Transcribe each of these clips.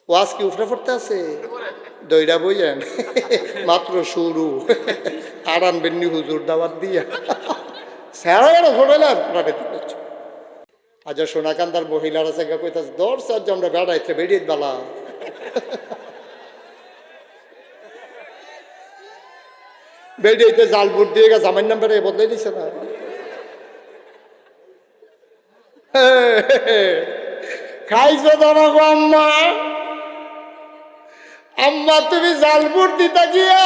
ওয়াজ কি উফরে পড়তে আছে? দইরা বইয়েন মাত্র শুরু। আর আনবেননি হুজুর দাওয়াত দিয়া স্যারা ঘোরালাম। আজ সোনাকান্দার মহিলারা সঙ্গে কইতাছে দশ চার আমরা বেড়াইতে বেরিয়ে বেলা বেরিয়েতে জাল ভোট দিয়ে গেছে আমার নাম্বারে বদলাই দিছে না। খাইছো দানা গো আম্মা, আম্মা তুমি জাল ভোট দিতা গিয়া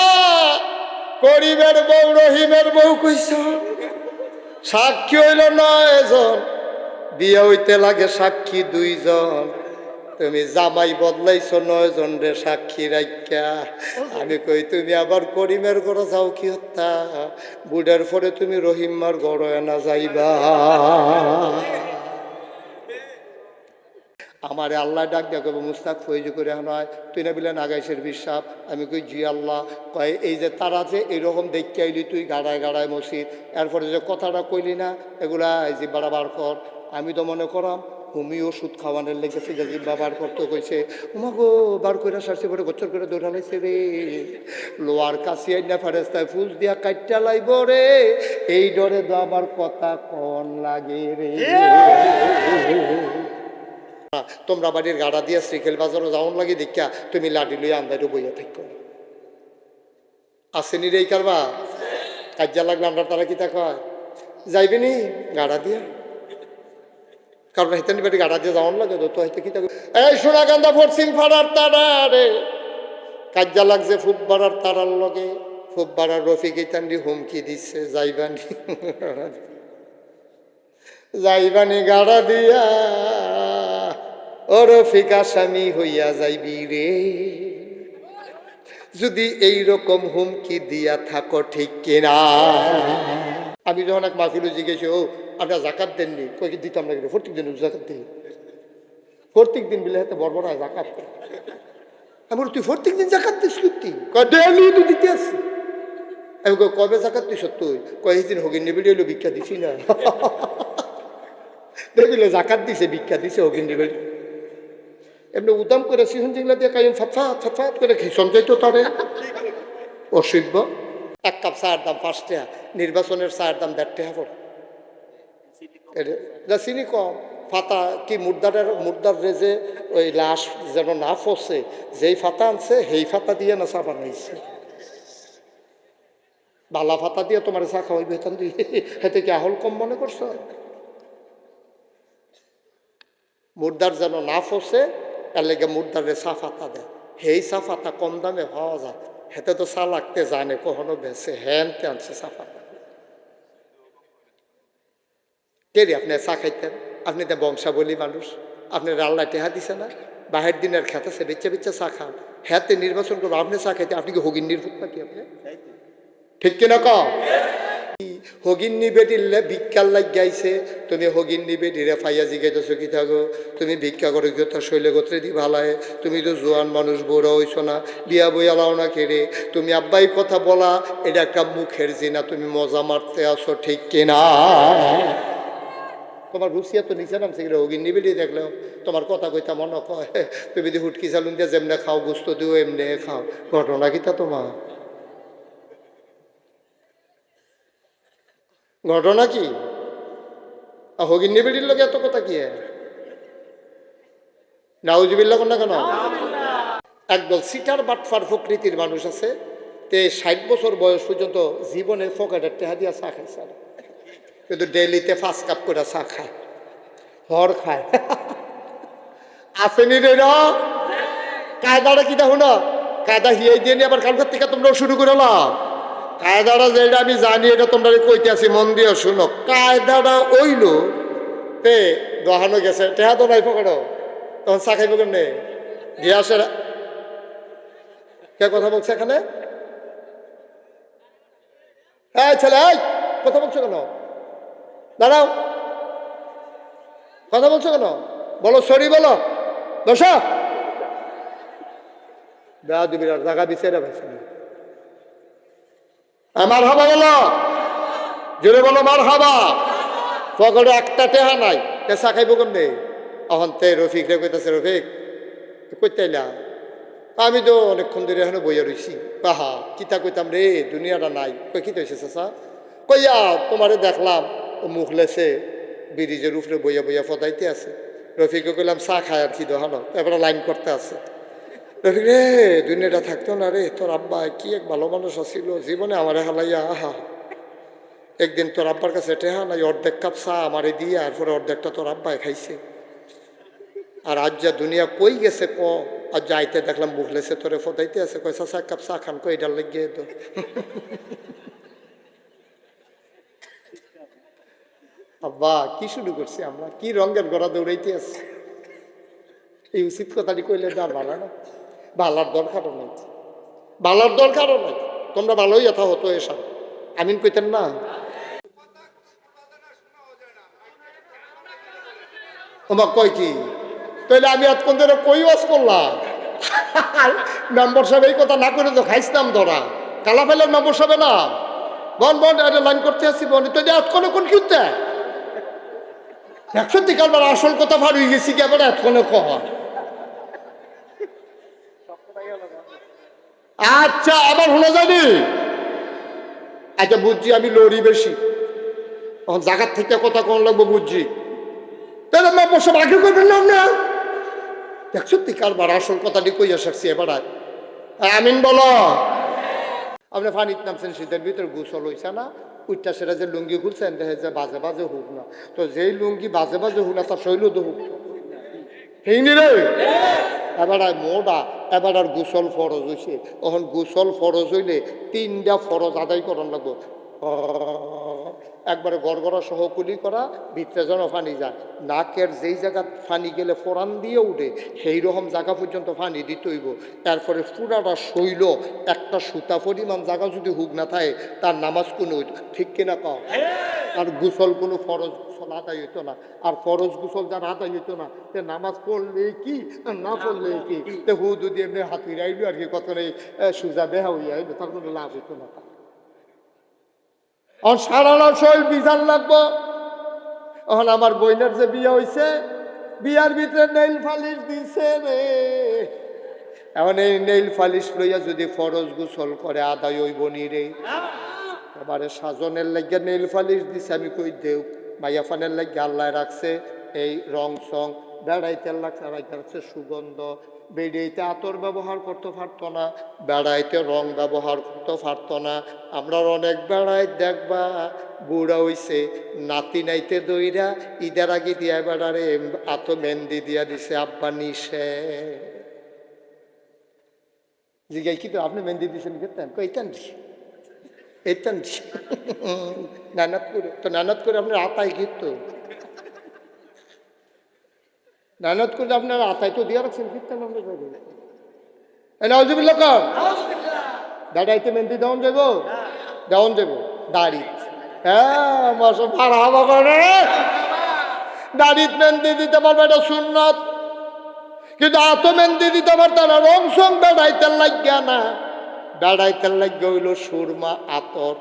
করিমের বউ রহিমের বউ কইছ। সাক্ষী হইল 9 জন, বিয়ে হইতে লাগে সাক্ষী 2 জন। তুমি জামাই বদলাইছো 9 জন রে সাক্ষী রাখিয়া। আমি কই তুমি আবার করিমের ঘরে যাও কি হত্যা, বুড়ার পরে তুমি রহিমার ঘরে না যাইবা। আমারে আল্লাহ ডাক দেয়া কবে মুস্তাক ফৈজ করে নয় তুই না বিলেন আগাইশের বিশ্বাস। আমি কই জি আল্লাহ। কয় এই যে তারা যে এইরকম দেখতে আইলি তুই গাড়ায় গাড়ায় মসজিদ, এরপরে যে কথাটা কইলি না এগুলা এই জিব্বাটা বার কর। আমি তো মনে করাম হুমি ওষুধ খাওয়ানোর লেগেছে যে জিব্বা বার করতে কইছে। উমা গো বার করে সারছে পরে গোচ্ছর করে দৌড়ালাইছে রে। লোয়ার কাশিয়াই না ফেরেস্তায় ফুল দিয়া কাটটা লাইব রে, এই ডরে তো আমার কথা কন লাগে রে। তোমরা বাড়ির গাড়া দিয়া শ্রীকেল বাজারও যাওন লাগে দেখা তুমি লাডি লইয়া আন্দাইরও বইয়া থাকো। আসেনি রে কারবা কাজা লাগলে আমরা তারা কি তা কয় যাইবেনি গাড়া দিয়া, কারণ হেতেনি বাড়ি গাড়া দিয়ে যাওন লাগে তো হেতে কি তা। এই সোনাকান্দা ফরসিং ফাড়ার তারা রে কাজা লাগছে ফুটবাড়ার তারার লগে। ফুটবাড়ার রফিক ইতান্ডি হুমকি দিচ্ছে যাইবানি যাইবানি গাড়া দিয়া ও রফিক আসামি হইয়া যাইবি রে। যদি এই রকম হুমকি দিয়া থাকো ঠিক কিনা। আমি যখন এক মাহফিল জিজ্ঞেস ও আপনার জাকাত দেননি, কই দিতাম না, প্রত্যেক দিন জাকাত দিই, প্রত্যেক দিন বিলে হাতে বড় বড় জাকাত। আমি বলি তুই প্রত্যেক দিন জাকাত দিস করতি? ডেলি তুই দিতে আসছি। আমি কবে জাকাত দিস তুই? কয়েক দিন হগিন নিবি হইলো ভিক্ষা দিছি না। দেখলে জাকাত দিছে ভিক্ষা দিছে হগিন নিবি এমনি উদাম করে সিহন জিংলা দিয়ে কাইম ফাতফাত ফাতফাত করে খিসন যাইতো তারে অসভ্য। এক কাপ চায়ের দাম 5 টাকা, নির্বাচনের চায়ের দাম 1.5 টাকা পড়ে। চিনি কম ফাতা কি মুর্দার রেজে ওই লাশ যেন না ফসে যেই ফাতা আনছে সেই ফাতা দিয়ে না চা বানাইছে। বালা ফাতা দিয়ে তোমার চা খাওয়াই বেতন দিয়ে হেতে কি আহল কম মনে করছো? মুর্দার যেন না ফসে এর লেগে মুর্দারে চা ফাতা দেয়, সেই চা ফাতা কম দামে পাওয়া যায়। হেতে তো চা লাগতে জানে কখনো বেছে হ্যানতে আনছে চা ফাতা। কে রে আপনি চা খাইতেন? আপনি তো বংশাবলী মানুষ, আপনার আল্লাহ টেহা দিছে না? বাহের দিনের খেতেছে বেচে বেচে চা খান, হ্যাতে নির্বাচন করবো আপনি চা খাইতে? আপনি কি হগিন নির্ভুত নাকি? আপনি ঠিক কিনা কম হগিন্নি বেটিলে ভিক্ষার লাগ গাইছে। তুমি হগিন্নি বেটিরে ফাইয়া জিগাইতেছো কি থাকো? তুমি ভিক্ষা করে গিয়ে তার শৈলে গোত্রে দি ভালায়। তুমি তো জোয়ান মানুষ, বড় হইছো না, বিয়া বইয়া লাও না কেড়ে। তুমি আব্বাই কথা বলা এটা একটা মুখের জিনা, তুমি মজা মারতে আসো ঠিক কিনা? তোমার রুচিয়া তো নিচে নামছে গেলে হগিন্নি বেটি দেখলেও তোমার কথা কইতা মনে কয় তুমি যদি হুটকি চালুন দিয়ে যেমনে খাও গুস্ত দিও এমনি খাও। ঘটনা কিতা তোমার? ঘটনা কি? হগিন্নি বেটির লোক এত কথা কি? নাউজুবিল্লাহ কোন না কেন? একদল সিটার বাটফার প্রকৃতির মানুষ আছে, তে 60 বছর বয়স পর্যন্ত জীবনে ফকেটের টেহা দিয়া চা খাইছে, কিন্তু ডেইলিতে 5 কাপ করে চা খায়, হর খায়। আসেনি রে না কায়দাটা কি দেখো না? কায়দা হিয়াই দিয়ে নিয়ে আবার কালকার থেকে তোমরাও শুরু করে নাও। কায়দাটা যেটা আমি জানি এটা তোমরা কইতে আছি, মন দিয়ে শুনো। কায়দাটা ওইল তে দহানো গেছে টেহা তো নাই পকেটও, তখন চা খাইব কেমনে? গ্যাসের কে কথা বলছে এখানে? হ্যাঁ ছেলে এই কথা বলছো কেন? দাঁড়াও, কথা বলছো কেন? বলো সরি বলো, বসো। বিরাট জায়গা বিছেরা পাইছে না। আমার হাবা বলো, জোরে বলো মার হাবা। পকেটে একটা টেহা নাই, চা খাইব কেমনে? এখন তে রফিক রে কইতাছে রফিক কইতাইলা আমি তো অনেকক্ষণ ধরে এখানে বইয়া রইছি। বাহা কিতা কইতাম রে, দুনিয়াটা নাই। কই কি কইছে চাচা? কইয়া তোমারে দেখলাম ও মুখ লেছে ব্রিজের উপরে বইয়া বইয়া ফদাইতে আছে। রফিকে কইলাম চা খায় আর কি দোহানো, এবারে লাইন করতে আছে। রফিক রে, দুনিয়াটা থাকতো না রে, তোর আব্বা কি এক ভালো মানুষ আছিল, জীবনে আমার হালাইয়া আহা। একদিন তোর আব্বার কাছে টেহা নাই, অর্ধেক কাপ চা আমারে দিয়ে আর পরে অর্ধেকটা তোর আব্বায় খাইছে। আর আজ যা দুনিয়া কই গেছে ক, আর যাইতে দেখলাম মুখ লেছে তোরে ফদাইতে আছে। কয় চাচা এক কাপ চা খান, কই এটার লেগে তো। আব্বা কি শুরু করছি আমরা, কি রঙের গড়া দৌড়াইতে আছি। এই উচিত কথাটি কইলে না ভালো না, ভালার দরকারও নাই, ভালার দরকারও নাই। তোমরা ভালোই কথা হতো এসব, আমিন কইতেন না। তোমার কয় কি তাইলে আমি এতক্ষণ ধরে কই ওয়াজ করলাম। মেম্বার সাহেব এই কথা না করে তো খাইছিলাম ধরা, কালা ফেলার মেম্বার সাহেব না বন বন এটা লাইন করতে আসছি বন তো এতক্ষণে কোন কি উঠতে সত্যি কালবার আসল কথা ভার হয়ে গেছি কি আবার এতক্ষণে কহ। আচ্ছা আবার শোনা যায়নি। আচ্ছা বুঝছি আমি লড়ি বেশি, তখন জায়গার থেকে কথা কোন লাগবো বুঝছি। তাহলে মেম্বার সাহেব আগে করবেন না না, সত্যি কারবার আসল কথাটি কইয়া সারছি এবার। আমিন বলো। আপনি পানিত নামছেন, শীতের ভিতরে গোসল হইছে না, উঠটা সেটা যে লুঙ্গি খুলছেন দেখে যে বাজে বাজে হোক না, তো যেই লুঙ্গি বাজে বাজে হোক না তার শৈল তো হোক হেইনি রে। এবার মোটা এবার আর গোসল ফরজ হয়েছে, তখন গোসল ফরজ হইলে 3টা ফরজ আদায় করন লাগবো। একবারে গড়গড়া সহ কুলি করা, ভিতরে যেন পানি যায়, নাকের যেই জায়গা পানি গেলে ফোরান দিয়ে উঠে সেই রকম জায়গা পর্যন্ত পানি দিতে হইব। তারপরে পুরাটা শৈল একটা সুতা পরিমাণ জায়গা যদি হুক না থাকে তার নামাজ কোনো ঠিক কিনা কও। আর গোসল কোনো ফরজ গোসল আদায় হইতো না, আর ফরজ গোসল যার আদায় হইতো না সে নামাজ পড়লে কি আর না পড়লে কি, তো হু যদি এমনি হাত ফিরাইলো আর কি কত নেই সুজা দেহা হইয়া হইলো, তার কোনো লাভ হইতো না। এখন সারানো শৈল বিজান লাগবো। এখন আমার বইনের যে বিয়ে হয়েছে, বিয়ার ভিতরে নেইল ফালিশ দিছে রে। এখন এই নেইল ফালিশ লইয়া যদি ফরজ গোসল করে আদায় হইব নি রে। এবারে সাজনের লাগিয়া নেইল ফালিশ দিছে, আমি কই দেও মাইয়া ফানের লাগিয়া আল্লাহ রাখছে এই রং সং, বেড়াইতে রাখছে সুগন্ধ, বেড়াইতে আতর ব্যবহার করতে পারতো না, বেড়াইতে রং ব্যবহার করতে পারতো না। আমরা অনেক বেড়াই দেখবা বুড়া হইছে নাতি নাইতে দইরা ঈদের আগে দিয়া বেড়ারে আত মেহেন্দি দিয়া দিছে আব্বা নিশে। জিগাই কি তো আপনি মেহেন্দি দিয়েছেন কেতেন, কইতেন এইতেন নানাত করে, তো নানাত করে আপনার আতায় কিন্তু নানাত করে আপনার আতায় তো দিয়া রাখছেন কীর্তন নাউজুবিল্লাহ কর। দাঁড়াইতে মেহেন্দি দেওয়ান যাব, দেওয়ান যাব দাড়ি, হ্যাঁ মশা ভাড়া হবা করে দাড়িত মেহেন্দি দিতে পারবে, এটা সুন্নত। কিন্তু এত মেহেন্দি দিতে পারতো না, রং সং বেড়াইতে লাগিয়া না, বেড়াইতে লাগিয়া হইল সুরমা আতর,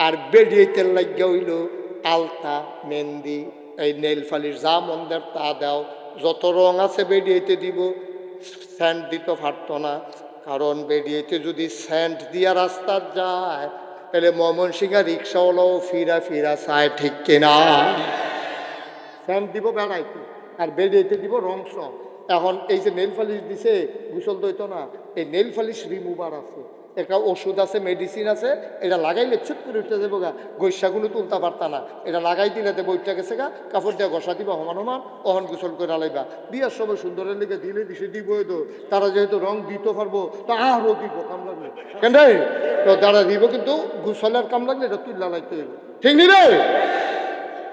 আর বেড়িয়েতে লাগিয়া হইল আলতা মেহেন্দি। এই নেল ফালিশ যা মন্দের তা দাও, যত রং আছে বেড়িয়েতে দিব, স্যান্ড দিতে পারতো না। কারণ বেরিয়েতে যদি স্যান্ড দিয়া রাস্তা যায় তাহলে ময়মনসিংহ রিক্সাওয়ালাও ফিরা ফিরা চায়, ঠিক কিনা। স্যান্ড দিব বেড়াইতে আর বেরিয়েতে দিব রং সং। এখন এই যে নেল ফালিশ দিছে গোসল দইতো না, এই নেল ফালিশ রিমুভার আছে, একটা ওষুধ আছে, মেডিসিন আছে, এটা লাগাইলে ছুট করে উঠতে যাবো গা, গৈসাগুলো তুলতে পারতা না, এটা লাগাই দিলে দেবো উঠতে গেছে গা, কাপড় দিয়ে ঘষা দিবা সমান সমান, অহন গোসল করে আলাইবা। বিয়ার সময় সুন্দরের লেগে দিলে দিছে দিব তো, তারা যেহেতু রং দিতে পারবো তা আরও দিব কাম লাগবে কেন তো তারা দিব, কিন্তু গোসলের কাম লাগলে এটা তুল্লা লাগতে হইব, ঠিক নি রে।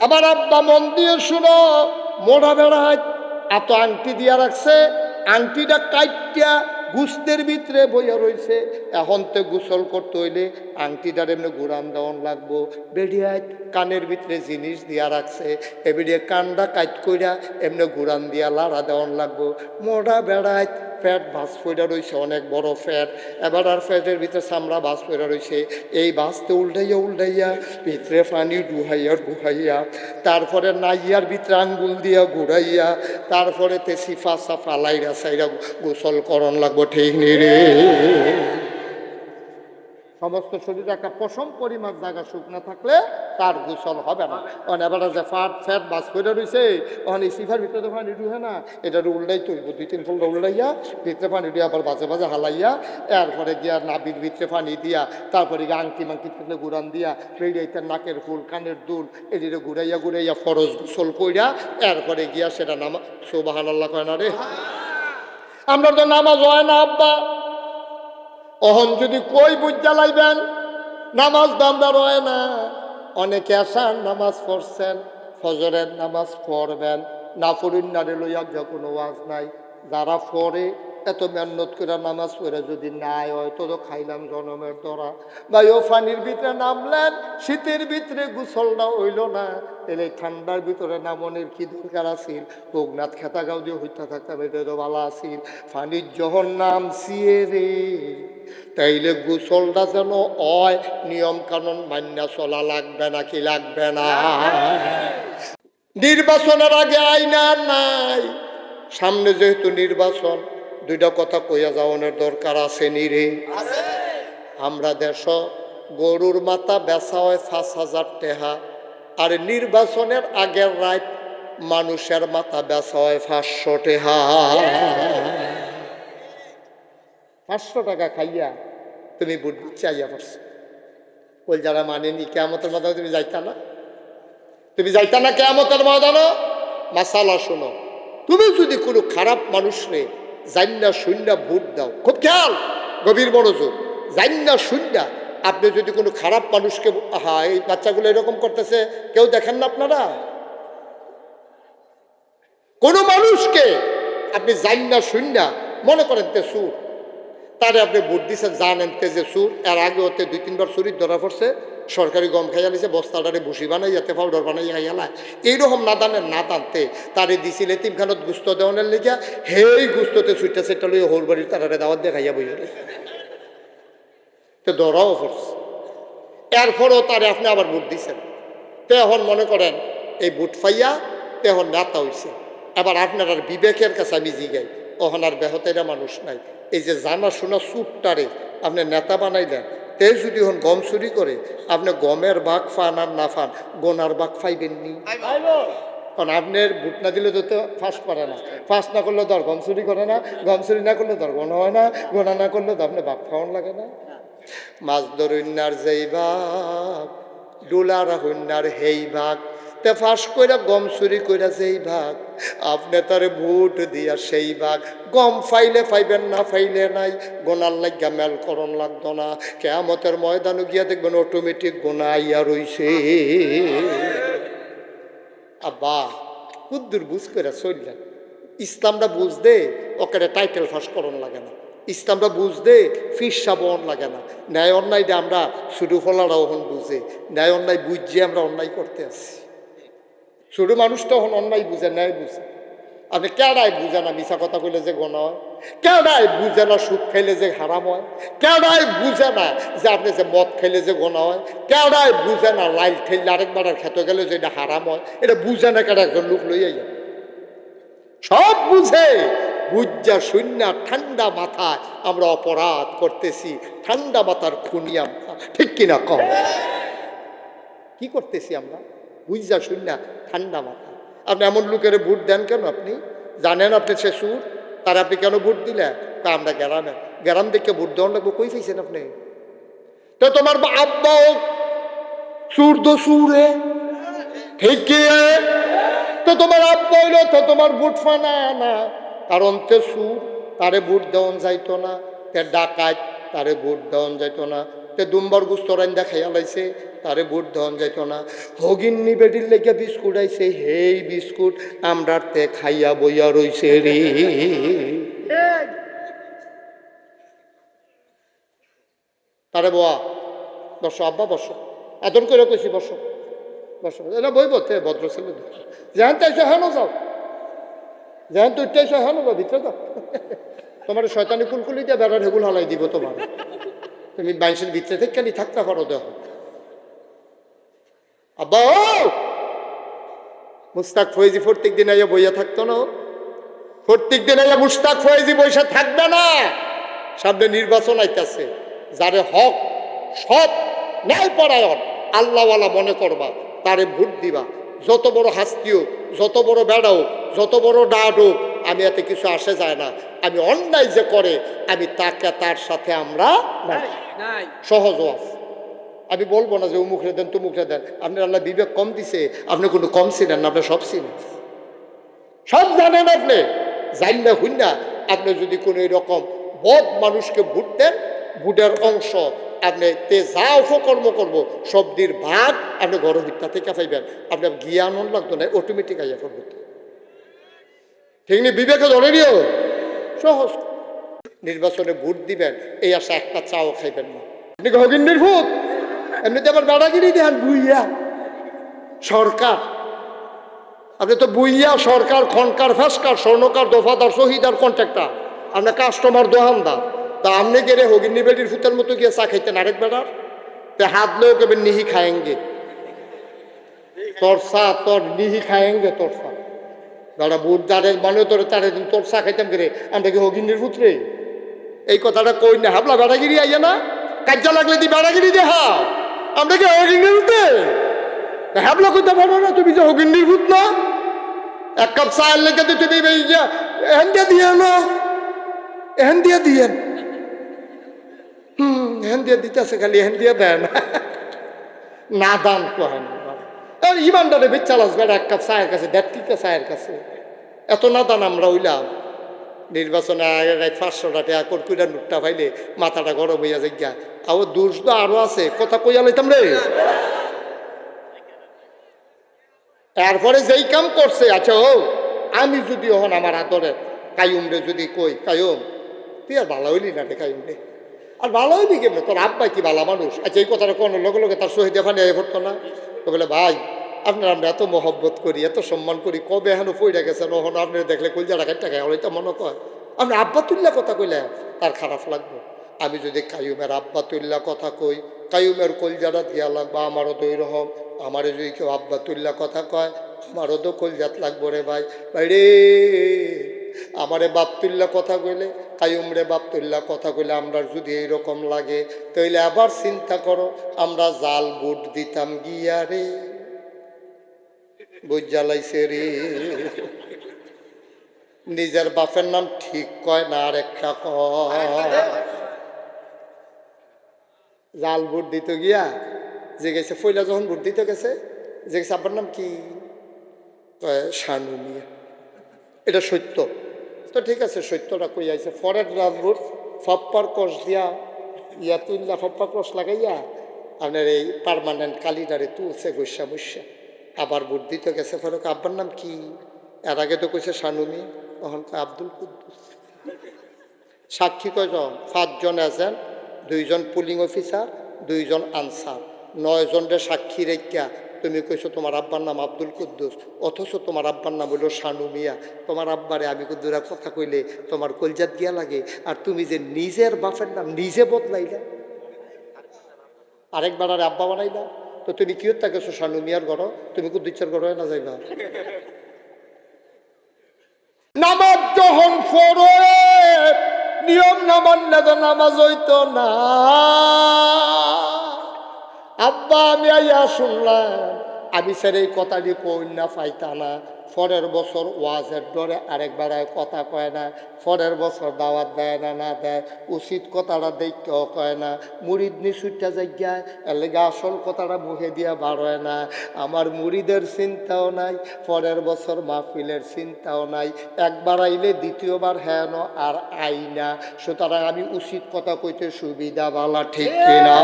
আবার আব্বা মন দিয়ে শুনো, মোড়া বেড়ায় এত আংটি দিয়া রাখছে, আংটিটা কাইটিয়া গুস্তের ভিতরে বইয়া রয়েছে। এখন তো গোসল করতে হইলে আংটিটার এমনি ঘুরান দেওয়ান লাগবো। বেড়িয়ায় কানের ভিতরে জিনিস দিয়া রাখছে, এবেড়িয়ে কানটা কাইট কইরা এমনি ঘুরান দিয়া লাড়া দেওয়ান লাগবো। মোড়া বেড়ায় ফ্যাট ভাস পইরা রয়েছে, অনেক বড় ফ্যাট। এবার আর ফ্যাটের ভিতরে চামড়া ভাস পইরা রয়েছে। এই ভাসতে উল্টাইয়া উল্টাইয়া ভিতরে পানি ডুহাইয়া ডুহাইয়া, তারপরে নাইয়ার ভিতরে আঙ্গুল দিয়া ঘুরাইয়া, তারপরে তে সিফা সাফা লাইরা সাইরা গোসল করণ লাগবো, ঠিক নেই রে? সমস্ত শরীরে একটা পশম পরিমাণ জায়গা শুকনা থাকলে তার গোসল হবে না। এবার যে ফ্যাট বাস করে রয়েছে, ওখানে সিফার ভিতরে পানি ডুহে না, এটা উল্টাই তৈব, 2-3 ফুলটা উল্টাইয়া ভিতরে পানি দিয়ে আবার বাজে বাজে হালাইয়া, এরপরে গিয়া নাবির ভিতরে পানি দিয়া, তারপরে গিয়ে আংটি মাংটি থেকে গুড়ান দিয়া, বেড়াইতে নাকের ফুল কানের দুল এদিকে ঘুরাইয়া ঘুরাইয়া ফরজ গোসল কইরা এরপরে গিয়া সেটা নামা। সুবহানাল্লাহ কয় না রে? আমরা তো নামাজ হয় না আব্বা। অহন যদি কই বুঝ জ্বালাইবেন, নামাজ দামদার হয় না। অনেকে আসার নামাজ পড়ছেন, ফজরের নামাজ পড়বেন, না পড়ুন না রে লইয়া যা কোনো ওয়াজ নাই। যারা পড়ে এত মেহনত করে নামাজ পড়ে যদি নাই হয় তো খাইলাম জনমের ধরা। ভাই ও ফানির ভিতরে নামলেন, শীতের ভিতরে গোসলটা হইল না, তাহলে ঠান্ডার ভিতরে নামনের কি দরকার আছিল? লোকনাথ খেতা গাও দিয়ে হইতে থাকতাম, এটা তো ভালো আছিল। ফানির যখন নামছিয়ে রে, তাইলে গোসলটা যেন হয় নিয়ম কানুন মান্যা চলা লাগবে নাকি লাগবে না? নির্বাচনের আগে আইনা নাই, সামনে যেহেতু নির্বাচন, দুইটা কথা কইয়া যাওয়ানোর দরকার আছে নি রে? আমরা দেশ গরুর মাথা বেচা হয় 5,000 টাকা, আর নির্বাচনের আগের রাত মানুষের মাথা বেচা হয় 500 টাকা। 500 টাকা খাইয়া তুমি বুট চাইয়া পারছো। ওই যারা মানেনি, কেয়ামতের ময়দানে তুমি যাইতা না? তুমি যাইতা না কেয়ামতের ময়দানে? মাসালা শোনো, তুমি যদি কোনো খারাপ মানুষরে জান্না শূন্যা ভোট দাও, খুব খেয়াল, গভীর মনোযোগ, জান্না শূন্যা আপনি যদি কোনো খারাপ মানুষকে, এই বাচ্চাগুলো এরকম করতেছে, কেউ দেখেন না আপনারা? কোনো মানুষকে আপনি জান্না শূন্যা মনে করেন তে সুর, তারে আপনি ভোট দিচ্ছেন, জানেন তে যে সুর, এর আগে ওতে 2-3 বার চুরির ধরা পড়ছে, সরকারি গম খাইয়া লিছে, বস্তাটারে ভুসি বানাই যাতে পাউডার বানাই খাইয়ালা, এইরকম না দানের না টানতে তারে দিছিল এতিমখানত গুস্ত দেওয়ানের লিগা, হেই গুস্ততে ছুটটা সেটা লইয়া হোর বাড়ির তারারে দাওয়াত দিয়ে খাইয়া বইয়া তো ধরাও পড়ছে। এরপরও তারে আপনি আবার ভোট দিচ্ছেন, তো এখন মনে করেন এই ভোট পাইয়া তো এখন নেতা হইছে। এবার আপনার আর বিবেকের কাছে আমি জিগাই, ওখান আর বেহতেরা মানুষ নাই। এই যে জানা শোনা চুপটারে আপনি নেতা বানাইলেন, তে যদি হন গম চুরি করে, আপনি গমের ভাগ ফান আর না ফান, গোনার ভাগ ফাইবেননি। কারণ আপনার ভোট না দিলে তো ফাঁস করে না, ফাঁস না করলে তো আর গম চুরি করে না, গম চুরি না করলে তো আর গোনা হয় না, গোনা না করলে তো আপনার ভাগ খাওয়ান লাগে না। মাছ ধরুন্নার যেই ভাগ, ডোলার হইনার হেই ভাগ, তে ফাঁস কইরা গম চুরি কইরা যেই ভাগ, আপনি তারে ভোট দিয়া সেই ভাগ। গম ফাইলে ফাইবেন, না ফাইলে নাই, গোনার লাগিয়া মেল করণ লাগতো না। কেয়ামতের ময়দানে গিয়া দেখবেন অটোমেটিক গোনা আইয়া রইছে। আব্বা কুদ্দুর বুঝ করে চললেন, ইসলামটা বুঝদে ওকে টাইটেল ফাঁস করণ লাগে না, ইসলামটা বুঝদে ফিরসা বন লাগে না। ন্যায় অন্যায়টা আমরা শুরু ফলারা ওখান বুঝে, ন্যায় অন্যায় বুঝছে আমরা অন্যায় করতে আসছি। ছোটো মানুষটা ওখান অন্যায় বুঝে, ন্যায় বুঝে। আপনি কেডায় বুঝে না মিশা কথা কইলে যে গোনা হয়, কেডায় বুঝে না সুদ খাইলে যে হারাম হয়, কেডায় বুঝে না যে আপনি যে মদ খাইলে যে গোনা হয়, কেডায় বুঝে না লাইল ঠেললে আরেকবার খেতে গেলে যে এটা হারাম হয়, এটা বুঝে না কেডা একজন লোক লইয়া যায়। সব বুঝে, বুঝা শূন্য ঠান্ডা মাথায় আমরা অপরাধ করতেছি, ঠান্ডা মাথার খুনি আমরা, ঠিক কিনা কম? কি করতেছি আমরা বুঝা শূন্য ঠান্ডা মাথা? আপনি এমন লোকের ভোট দেন কেন? আপনি জানেন আপনি সে সুর, তার আপনি কেন ভোট দিলেন? তা আমরা গ্রামে, গ্রাম দেখে ভোট দেওয়ার লাগবো, কই পেয়েছেন আপনি? তো তোমার আব্বাও সুর তো সুরে, ঠিক কি? তো তোমার আব্বা হইল তো তোমার ভোট ফানা না, কারণ তে সুর, তারে ভোট দেওয়ান যাইতো না, তে ডাকাত, তারে ভোট দেওয়ান যাইতো না, তে দুম্বার গুস্ত রান্দা খাইয়া লাইছে, তারে ভোট দেওয়ান যাইতো না। হগিন্নি বেটির লেগে বিস্কুট আইছে, হেই বিস্কুট আমরার তে খাইয়া বইয়া রইছে রে। তারে বোয়া বসো, আব্বা বসো, আদর করে কইছি বসো বসো, এটা বইব তে ভদ্র ছেলে, যেহেন তো এসে হেন যাও, যেহেন তো এসে হেন যাও, ভিতরে যাও। তোমার শয়তানি কুলকুলি দিয়ে বেড়ার হেগুল হালাই দিব তোমার, তুমি বাইশের ভিতরে থেকে কেন থাকতে পারো দেখো। আব্বা মুস্তাক ফয়েজি প্রত্যেক দিন আইয়া বইয়া থাকতো না, প্রত্যেক দিন আইয়া মুস্তাক ফয়েজি বইসা থাকবে না। সামনে নির্বাচন আইতেছে, যারে হক সৎ ন্যায় পরায়ণ আল্লাহওয়ালা মনে করবা তারে ভোট দিবা। যত বড় হাস্তি হোক, যত বড় বেড়া হোক, যত বড় ডাড হোক, আমি এতে কিছু আসে যায় না। আমি অন্যায় যে করে আমি তাকে তার সাথে আমরা সহজ আছে। আমি বলবো না যে উমুখরে দেন তুমুখরে দেন, আপনি আল্লাহ বিবেক কম দিছে, আপনি কোনো কম ছিলেন না, আপনি সব ছিলেন, সব জানেন। আপনি জান না হইন না, আপনি যদি কোনো এরকম বদ মানুষকে ভোট দেন, ভোটের অংশ আপনি তে যা উপকর্ম করবো সবদির ভাগ আপনি ঘর ভিত্তা থেকে পাইবেন। আপনার জ্ঞান লাগতো না, অটোমেটিক আইয়া করবো। ঠিক নেই, বিবেকে ধরে নিও, সহজ। নির্বাচনে ভোট দিবেন এই আশা একটা চাও খাইবেন না। আপনি হগিন্নির ভূত, এমনিতে আবার বেড়াগিরি দেন বুইয়া সরকার। আপনি তো বুইয়া সরকার, খনকার, ফেসকার, স্বর্ণকার, দফাদার, শহীদার, কন্ট্রাক্টর, আপনার কাস্টমার, দোকানদার। তা আপনি গেলে হগিন্নি বেটির ফুতের মতো গিয়ে চা খাইতেন আরেক বেড়ার, তে হাত লেও কেবেন নিহি খায়েঙ্গে, তোর চা তোর নিহি খায়েঙ্গে, তোর চা দাদা বুট দাঁড়ে মানে তোর তারে তোর চা খাইতাম করে আমরা কি হগিন্নির ফুতরে? এই কথাটা কই না, হাবলা বেড়াগিরি আইয়া না, কাজা লাগলে দি বেড়াগিরি দেখা, আমরা কি হগিন্নির ফুতে হ্যাবলা করতে পারো না? তুমি যে হগিন্নির ভূত না, এক কাপ চায়ের লেগে তো তুমি এহেন দিয়ে দিয়ে না, এহেন দিয়ে দিয়েন, এহেন দিয়ে দিতেছে, খালি এহেন দিয়ে দেন না, দান কয় না। ইমানদারে বেচালাস বেড়া এক কাপ চায়ের কাছে, 1.5 চায়ের কাছে, এত না দান আমরা হইলাম। নির্বাচনে আগে 500 টাকা কর্কুইটার নোটটা পাইলে মাথাটা গরম হইয়া যাইয়া। আবার দোষ তো আরো আছে, কথা কইয়া লইতাম রে। তারপরে যেই কাম করছে, আচ্ছা ও আমি যদি হন আমার আদরে কায়ুম রে যদি কই, কায়ুম তুই আর ভালো হইলি না রে, কায়ুম রে আর ভালো হইবি কেমন, তোর আব্বাই কি ভালো মানুষ? আচ্ছা এই কথাটা কোনো লগে লগে তার শহীদ ফানি আয় পড়তো না? তো বলে ভাই আপনার আমরা এত মহব্বত করি, এত সম্মান করি, কবে এখনো পইরা গেছেন, ওখানে আপনি দেখলে কলজা টাকা টাকা হয়তো মনে কয় আপনি আব্বা তুল্লা কথা কইলে তার খারাপ লাগবে। আমি যদি কায়ুমের আব্বা তুল্লা কথা কই, কায়ুমের কলজাটা দিয়া লাগবে আমারও তো এরকম। আমারও যদি কেউ আব্বা তুল্লা কথা কয় আমারও তো কলজাত লাগবো রে ভাই। ভাই রে আমারে বাপ তুল্লা কথা কইলে, কায়ুম রে বাপ তুল্লা কথা কইলে আমরা যদি এইরকম লাগে, তাইলে আবার চিন্তা করো আমরা জাল বুট দিতাম গিয়া রে, বুঝ জ্বালাইছে রে। নিজের বাপের নাম ঠিক কয় না, আর একটা কয় জাল ভোট দিতে গিয়া যে গেছে ফইলা, যখন ভোট দিতে গেছে যে গেছে আব্বার নাম কি, শানু মিয়া। এটা সত্য তো, ঠিক আছে সত্যটা কই আইছে। ফরের রাজভোট ফপ্পার কষ দিয়া ইয়া তুললা, ফপ্পা কষ লাগাইয়া আপনার এই পার্মানেন্ট কালিডারে তুলছে গৈসা বৈসা। আবার ভোট দিতে গেছে, ফরক আব্বার নাম কি, এর আগে তো কইছে শানু মিয়া, তখন কয় আব্দুল কুদ্দুস। সাক্ষী কয়জন? 5 জন এজেন্ট, 2 জন পুলিং অফিসার, 2 জন আনসার, 9 জনের সাক্ষী রেখা তুমি কইছো তোমার আব্বার নাম আব্দুল কুদ্দুস, অথচ তোমার আব্বার নাম হইল শানু মিয়া। তোমার আব্বারে আমি কুদ্দুরা কথা কইলে তোমার কলজাত গিয়া লাগে, আর তুমি যে নিজের বাপের নাম নিজে বদলাইলা, আরেকবার আর আব্বা বানাইলা, তো তুমি কি হত্যা গেছো শানু মিয়ার ঘর, তুমি কুদ্দুচ্চার ঘর না যাইবা। নামাজ যখন পড়ে নিয়ম না মানলে তো নামাজ হইতো না। আব্বা আমি আইয়া শুনলাম, আমি স্যার এই কথাটি কই না পাইতা না। পরের বছর ওয়াজের ডরে আরেকবার কথা কয় না, পরের বছর দাওয়াত দেয় না, না দেয় উচিত কথাটা দেখতেও কয় না, মুরিদ নিশুটটা জায়গায় এর লেগে আসল কথাটা মুখে দিয়া বার হয় না। আমার মুরিদের চিন্তাও নাই, পরের বছর মাহফিলের চিন্তাও নাই, একবার আইলে দ্বিতীয়বার হ্যাঁ আর আই না। সুতরাং আমি উচিত কথা কইতে সুবিধা বালা, ঠিক কিনা?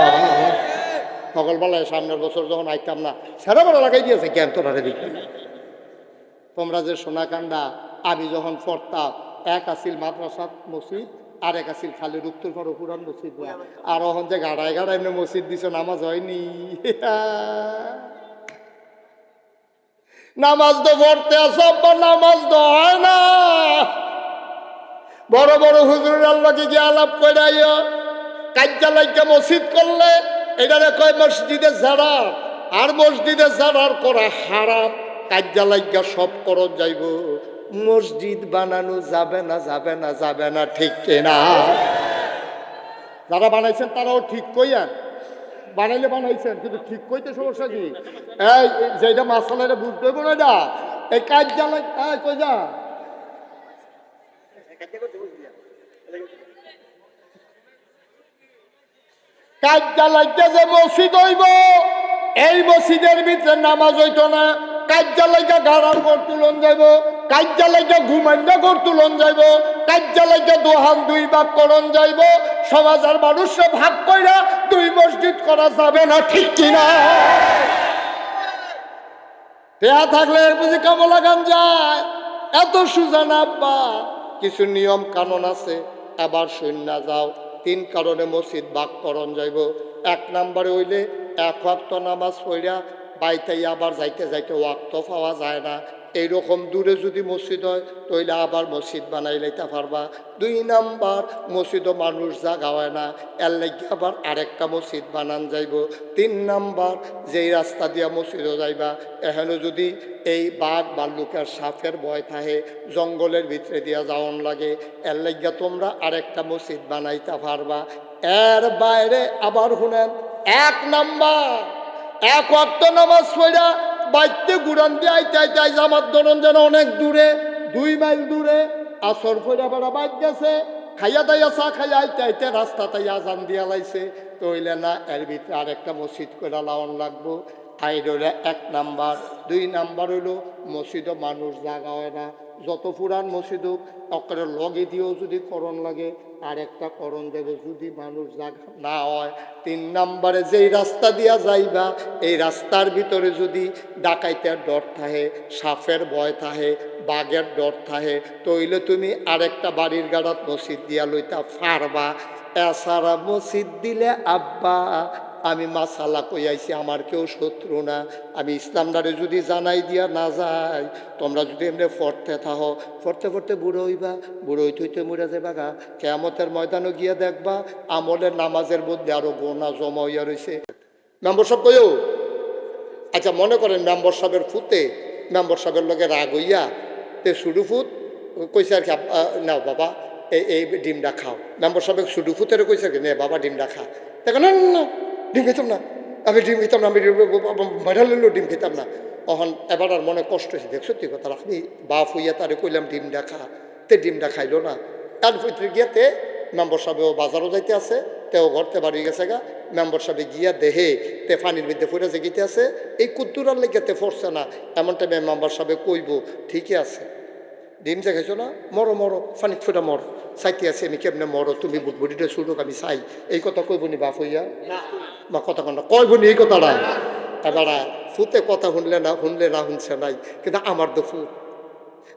সকালবেলায় সামনের বছর যখন আইতাম না, সেরা বড় লাগাই দিয়েছে জ্ঞান তোরারে দেখি। তোমরা যে সোনাকান্দা আমি যখন পড়তাম, এক আসিল মাদ্রাসাত মসজিদ, আর এক আসিল খালির উত্তর পর পুরান মসজিদ, আর ওখান যে গাড়ায় গাড়ায় এমনি মসজিদ দিছ, নামাজ হয়নি। নামাজ তো পড়তে আসব, নামাজ তো হয় না। বড় বড় হুজুরের আল্লাহকে গিয়ে আলাপ করে আইয়া কাজ্জা লাইকা মসজিদ করলে এটারে কয় মসজিদে জারার, আর মসজিদে জারার করা হারাম। কাজ্জা লাইকা সব করণ যাইব, মসজিদ বানানো যাবে না, যাবে না, যাবে না, ঠিক কিনা? যারা বানাইছেন তারাও ঠিক কইয়ান, বানাইলে বানাইছেন, কিন্তু ঠিক কইতে সমস্যা কি? এই যেটা মাসালাটা বুঝতে হবে না, এটা এই কাজ্জা লাইক কই যা কাজ্জা লাইকা যে মসজিদ হইব, এই মসজিদের ভিতরে নামাজ হইতো না। কাজ্জা লাইকা গাড়ার ঘর তুলন যাইব, কাজ্জা লাইকা ঘুমাইন্দা ঘর তুলন যাইব, কাজ্জা লাইকা দোহান দুই ভাগ করন যাইব। সমাজের মানুষরা ভাগ কইরা দুই মসজিদ করা যাবে না, ঠিক কিনা? পেয়া থাকলে এর বুঝি কামলা গান যায়? এত সুজা না আব্বা, কিছু নিয়ম কানুন আছে, আবার শূন্য যাও। 3 কারণে মসজিদ ভাগ করণ যাইব। 1 নম্বরে হইলে 1 ওয়াক্ত নামাজ পড়া বাইতাই আবার যাইতে যাইতে ওয়াক্ত পাওয়া যায় না, এইরকম দূরে যদি মসজিদ হয় তইলে আবার মসজিদ বানাই লাইতে পারবা। 2 নাম্বার, মসজিদও মানুষ জাগা হয় না, এর লাগে আবার আরেকটা মসজিদ বানান যাইব। 3 নাম্বার, যেই রাস্তা দিয়া মসজিদও যাইবা এখানে যদি এই বাঘ ভাল্লুকের সাপের ভয় থাকে, জঙ্গলের ভিতরে দিয়া যাওয়ান লাগে, এর লাগিয়া তোমরা আরেকটা মসজিদ বানাইতে পারবা। এর বাইরে আবার শুনেন, 1 নাম্বার 1 ওয়াক্ত নামাজ পড়া বাইতে গুড়ান দিয়ে আইতে আইতে জামাত ধরন যেন অনেক দূরে, 2 মাইল দূরে, আসর পড়া বেড়া বাইক গেছে, খাইয়া দাইয়া চা খাইয়া আইতে আইতে রাস্তাতে আজান দিয়া লাইছে, তইলে না এর ভিতরে আরেকটা মসজিদ করে লাওয়ান লাগবো। আইর হইলে 1 নাম্বার। 2 নাম্বার হইল মসজিদও মানুষ জাগা হয় না, যত পুরান মসজিদ হোক অকরে লগে দিয়েও যদি করণ লাগে আরেকটা করণ দেবে, যদি মানুষ জাগা না হয়। 3 নাম্বারে যেই রাস্তা দিয়া যাইবা এই রাস্তার ভিতরে যদি ডাকাইতের ডর থাকে, সাপের ভয় থাকে, বাঘের ডর থাকে, তইলে তুমি আরেকটা বাড়ির গাড়াত মসজিদ দিয়া লইতা পারবা। এছাড়া মসজিদ দিলে আব্বা আমি মাসালা কইয়াইছি, আমার কেউ শত্রু না। আমি ইসলামদারে যদি জানাই দিয়া না যাই, তোমরা যদি এমনি পড়তে থাকো, পড়তে পড়তে বুড়ো হইবা, বুড়ো হইতে হইতে মরে যাবা গা, কেয়ামতের ময়দানও গিয়া দেখবা আমলের নামাজের মধ্যে আরো গোনা জমা হইয়া রয়েছে। মেম্বার সাহেব কইও, আচ্ছা মনে করেন মেম্বার সাহেবের ফুতে মেম্বার সাহেবের লগে রাগ হইয়া তে শুরু ফুত কইছে আর কি, নাও বাবা এই ডিমটা খাও। মেম্বার সাহেব শুরু ফুতের কইছে কি, নে বাবা ডিমটা খা। দেখো না না ডিম খেতাম না, আমি ডিম খেতাম না, আমি ভাইরাল হইলেও ডিম খেতাম না। তখন এবার আর মনে কষ্ট হয়েছে, দেখ সত্যি কথা, আমি বাপ হইয়া তারে কইলাম ডিমটা খা, তে ডিমটা খাইলো না। তার ভিতরে গিয়াতে মেম্বার সাহেবও বাজারও যাইতে আছে, তেও ঘরতে বাড়ি গেছে গা। মেম্বার সাহেবে গিয়া দেহে তে পানির মধ্যে ফুটে জেগিতে আছে, এই কুত্তুরার লেগেতে ফরছে না। এমন টাইমে মেম্বার সাহেবে কইব, ঠিকই আছে ডিম যে খাইছো না, মরো মরো পানিত ফুটা মর, চাইতে আছে আমি কেমনে মরো, তুমি বুটবুটিটা শুনুক আমি চাই, এই কথা কইব নি বাপ হইয়া? বা কথা কন না কইব নি এই কথাটা? এবার ফুতে কথা শুনলে না শুনছে নাই, কিন্তু আমার তো ফুত,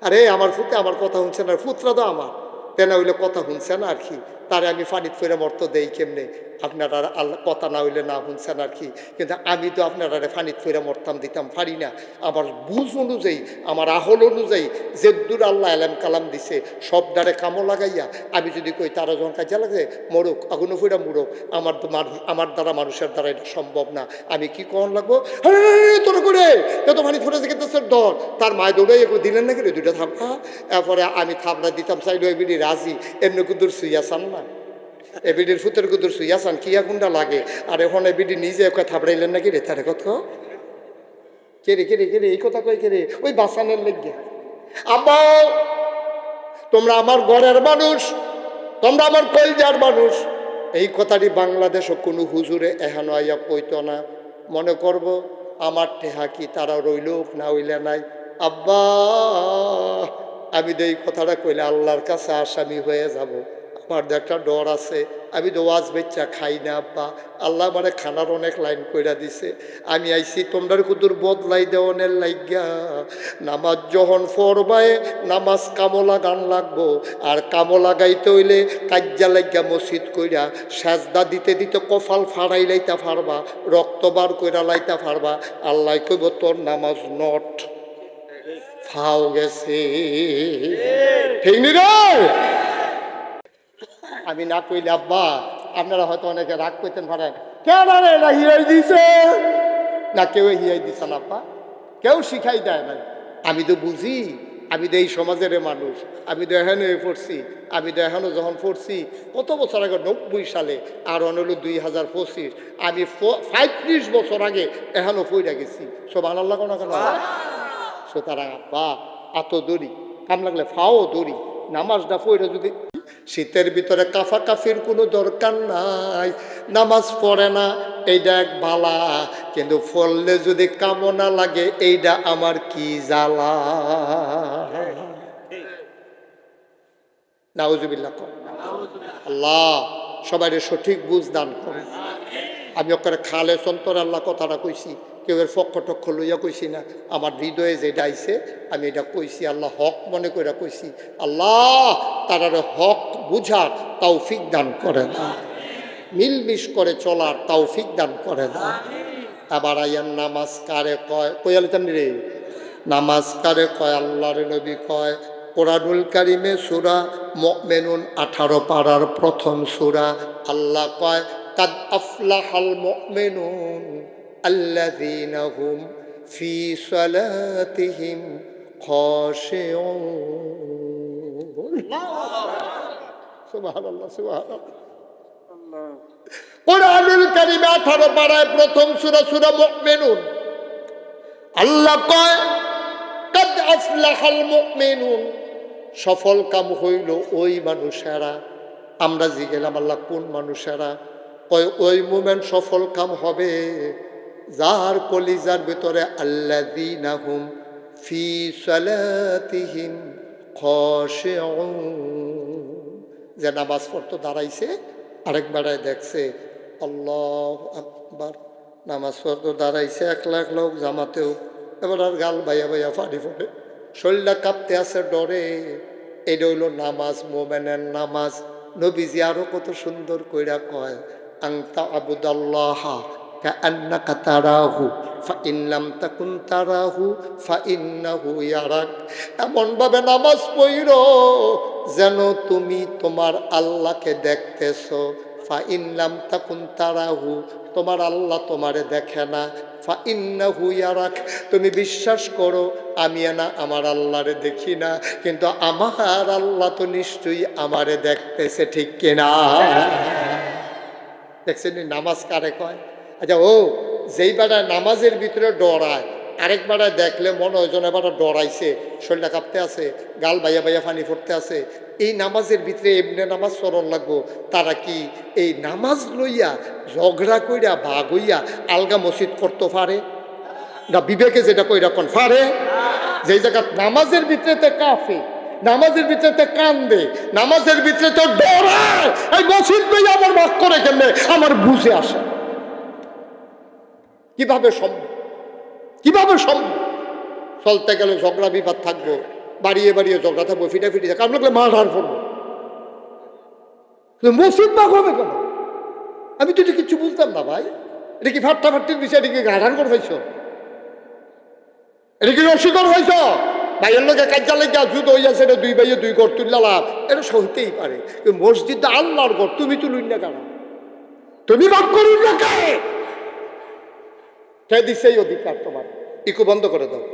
আরে আমার ফুতে আমার কথা শুনছে না, ফুতরা তো আমার তেনা হইলে কথা শুনছে না আর কি, তারে আমি পানিত ফেরে মরতো দেই কেমনে? আপনারা আল্লাহ কথা না হইলে না শুনছেন আর কি, কিন্তু আমি তো আপনারা পানিত ফেরে মরতাম দিতাম পারি না। আমার বুঝ অনুযায়ী, আমার আহল অনুযায়ী যেদুর আল্লাহ এলাম কালাম দিছে সব দ্বারে কামো লাগাইয়া আমি যদি কই তারা যখন কাজে লাগে মরুক, আগুনও ফিরা মুরুক, আমার দ্বারা মানুষের দ্বারা এটা সম্ভব না। আমি কি কখন লাগবো, তোর করে এত পানি ফুটে যেতে ডর, তার মায় দৌড়ে দিলেন নাকি রে 2টা থাপড়া, এরপরে আমি থাপড়া দিতাম চাইলে ওই বিডি রাজি, এমনি কুদুর সুইয়া চান না, এবিডির ফুতের কুদুর সুইয়া চান কিয়া কুন্ডা লাগে। আর এখন এবিডি নিজে একটা থাপড়াইলেন নাকি রে, তারে কত কেরে কেরে কেরে এই কথা কই কেরে, ওই বাসানের লেগে। আব্বা তোমরা আমার ঘরের মানুষ, তোমরা আমার কলজার মানুষ, এই কথাটি বাংলাদেশও কোনো হুজুরে এহানো আইয়া কইতো না। মনে করব আমার টেহা কি তারা রইলুক না হইলে নাই। আব্বা আমি তো এই কথাটা কইলে আল্লাহর কাছে আসামি হয়ে যাব, আমার তো একটা ডর আছে। আমি তো ওয়াজ বেচ্চা খাই না আব্বা, আল্লাহ মানে খানার অনেক লাইন কইরা দিছে। আমি আইছি তোমরা কুদুর বদলাই দেওয়ানের লাগিয়া, নামাজ যখন ফরবায় নামাজ কামলা গান লাগবো, আর কামলা গাইতে হইলে কাজ্জা লাগিয়া মসজিদ কইরা সেজদা দিতে দিতে কপাল ফাড়াই লাইতা পারবা, রক্ত বার কইরা লাইতা পারবা। আল্লাহ কইব তোর নামাজ নট ফাও গেছে, ঠিক নি রে? আমি না কইলে আব্বা আপনারা হয়তো অনেকে রাগ করতেন পারেন, কেন রে না হিয়াই দিছে, না কেউ হিয়াই দিছে না আব্বা, কেউ শিখাই দেয় না। আমি তো বুঝি, আমি তো এই সমাজের মানুষ, আমি তো এখানে পড়ছি, আমি তো এখনো যখন পড়ছি কত বছর আগে 90 সালে, আর হলো 2025, আমি 35 বছর আগে এখনো পড়ে গেছি। সুবহানাল্লাহ কোন কেন? সুতরাং আব্বা এত দড়ি কাম লাগলে ফাও দড়ি, নামাজটা পড়ে যদি শীতের ভিতরে কাফা কাফির কোনো দরকার নাই, নামাজ পড়ে না এইটা এক বালা, কিন্তু পড়লে যদি কামনা লাগে এইটা আমার কি জ্বালা। নাউজুবিল্লাহ। আল্লাহ সবাই সঠিক বুঝ দান করে। আমি ওখানে খালে সন্তর আল্লাহ কথাটা কইছি, কেউ এর পক্ষ টক্ষ লইয়া কইছি না, আমার হৃদয়ে যেটা আইছে আমি এটা কইছি, আল্লাহ হক মনে করে কইছি। আল্লাহ তারারে হক বুঝার তৌফিক দান করে না, মিলমিশ করে চলার তৌফিক দান করে না। আবার আইয়ার নামাজ কারে কয়, কয়াল জানি রে, নামাজ কারে কয় আল্লাহর নবী কয় কোরআনুল কারিমে সূরা মুমিনুন 18 পারার প্রথম সূরা, আল্লাহ কয় কাদ আফলাহাল মুমিনুন আল্লাযীনা হুম ফি সালাতিহিম খাশিউন। সুবহানাল্লাহ সুবহানাল্লাহ। কোরআনুল কারিমে 18 পারায় প্রথম সূরা সূরা মুমিনুন, আল্লাহ কয় কাদ আফলাহাল মুমিনুন, সফল কাম হইল ওই মানুষেরা। আমরা জিজ্ঞেলাম আল্লাহ কোন মানুষেরা? কয় ওই মুমিন সফল কাম হবে যার কলিজার ভিতরে আল্লাযীনা হুম ফি সালাতিহিম খাশিউন, যে নামাজ পড়তে দাঁড়াইছে আরেকবারে দেখছে আল্লাহু আকবার, নামাজ পড়তে দাঁড়াইছে 1 লাখ লোক জামাতেও, এবার আর গাল বাইয়া বাইয়া ফাড়ি ফোটে, শরীরটা কাঁপতে আছে ডরে। এটা হইল নামাজ, মোমেনের নামাজ। নবীজি আরো কত সুন্দর কইরা কয় আনতা আবুদাল্লাহ কাআন্নাকা তারাহু ফাইন লাম তাকুন তারাহু ফাইন্নাহু ইয়ারাক। এমন ভাবে নামাজ পড়ো যেন তুমি তোমার আল্লাহকে দেখতেছো। ফাইন লাম তাকুন তারাহু, তোমার আল্লাহ তোমারে দেখে না। ফাইন্নাহু ইয়ারাক, তুমি বিশ্বাস করো আমি না আমার আল্লাহরে দেখি না, কিন্তু আমার আল্লাহ তো নিশ্চয়ই আমারে দেখতেছে, ঠিক কিনা? দেখছেন নামাজ কারে কয়? আচ্ছা ও যেই বেড়ায় নামাজের ভিতরে ডরায়, আরেক বেড়ায় দেখলে মনে হয় যেন এবার ডরাইছে, শরীরটা কাঁপতে আছে, গাল বাইয়া বাইয়া পানি পড়তে আছে, এই নামাজের ভিতরে এমনি নামাজ স্মরণ লাগবো। তারা কি এই নামাজ লইয়া ঝগড়া কইরা ভাগ হইয়া আলগা মসজিদ করতে পারে না? বিবেকে যেটা কইরা কোন পারে? যেই জায়গা নামাজের ভিতরে কাফে, নামাজের ভিতরে কান্দে, নামাজের ভিতরে তো ডরায়, এই মসজিদ লইয়া আমার ভাগ করে কেমনে আমার বুঝে আসে। কিভাবে সম্ভব? কিভাবে সম্ভব? চলতে গেলে ঝগড়া বিবাদ থাকবো, বাড়িয়ে বাড়িয়ে ঝগড়া থাকবো, ফিটাফিটি থাকবো, আমি লাগলে মার হার করবো, মসজিদ ভাগ হবে কেন? আমি তো এটা কিচ্ছু বুঝতাম না ভাই। এটা কি ফাট্টা ফাট্টির বিষয়? এটা কি গাঢ়ান করে পাইছ? এটা কি রসিকর হয়েছ? ভাইয়ের লোকে কাজা লেগে যুদ্ধ হইয়াছে, এটা 2 ভাইয়ে 2 ঘর তুললাম, এটা সইতেই পারে। মসজিদটা আল্লাহর ঘর, তুমি তুলুন না কেন? তুমি ভাগ করুন না কে? কে দিছে এই অধিকার তোমার? ইকু বন্ধ করে দাও।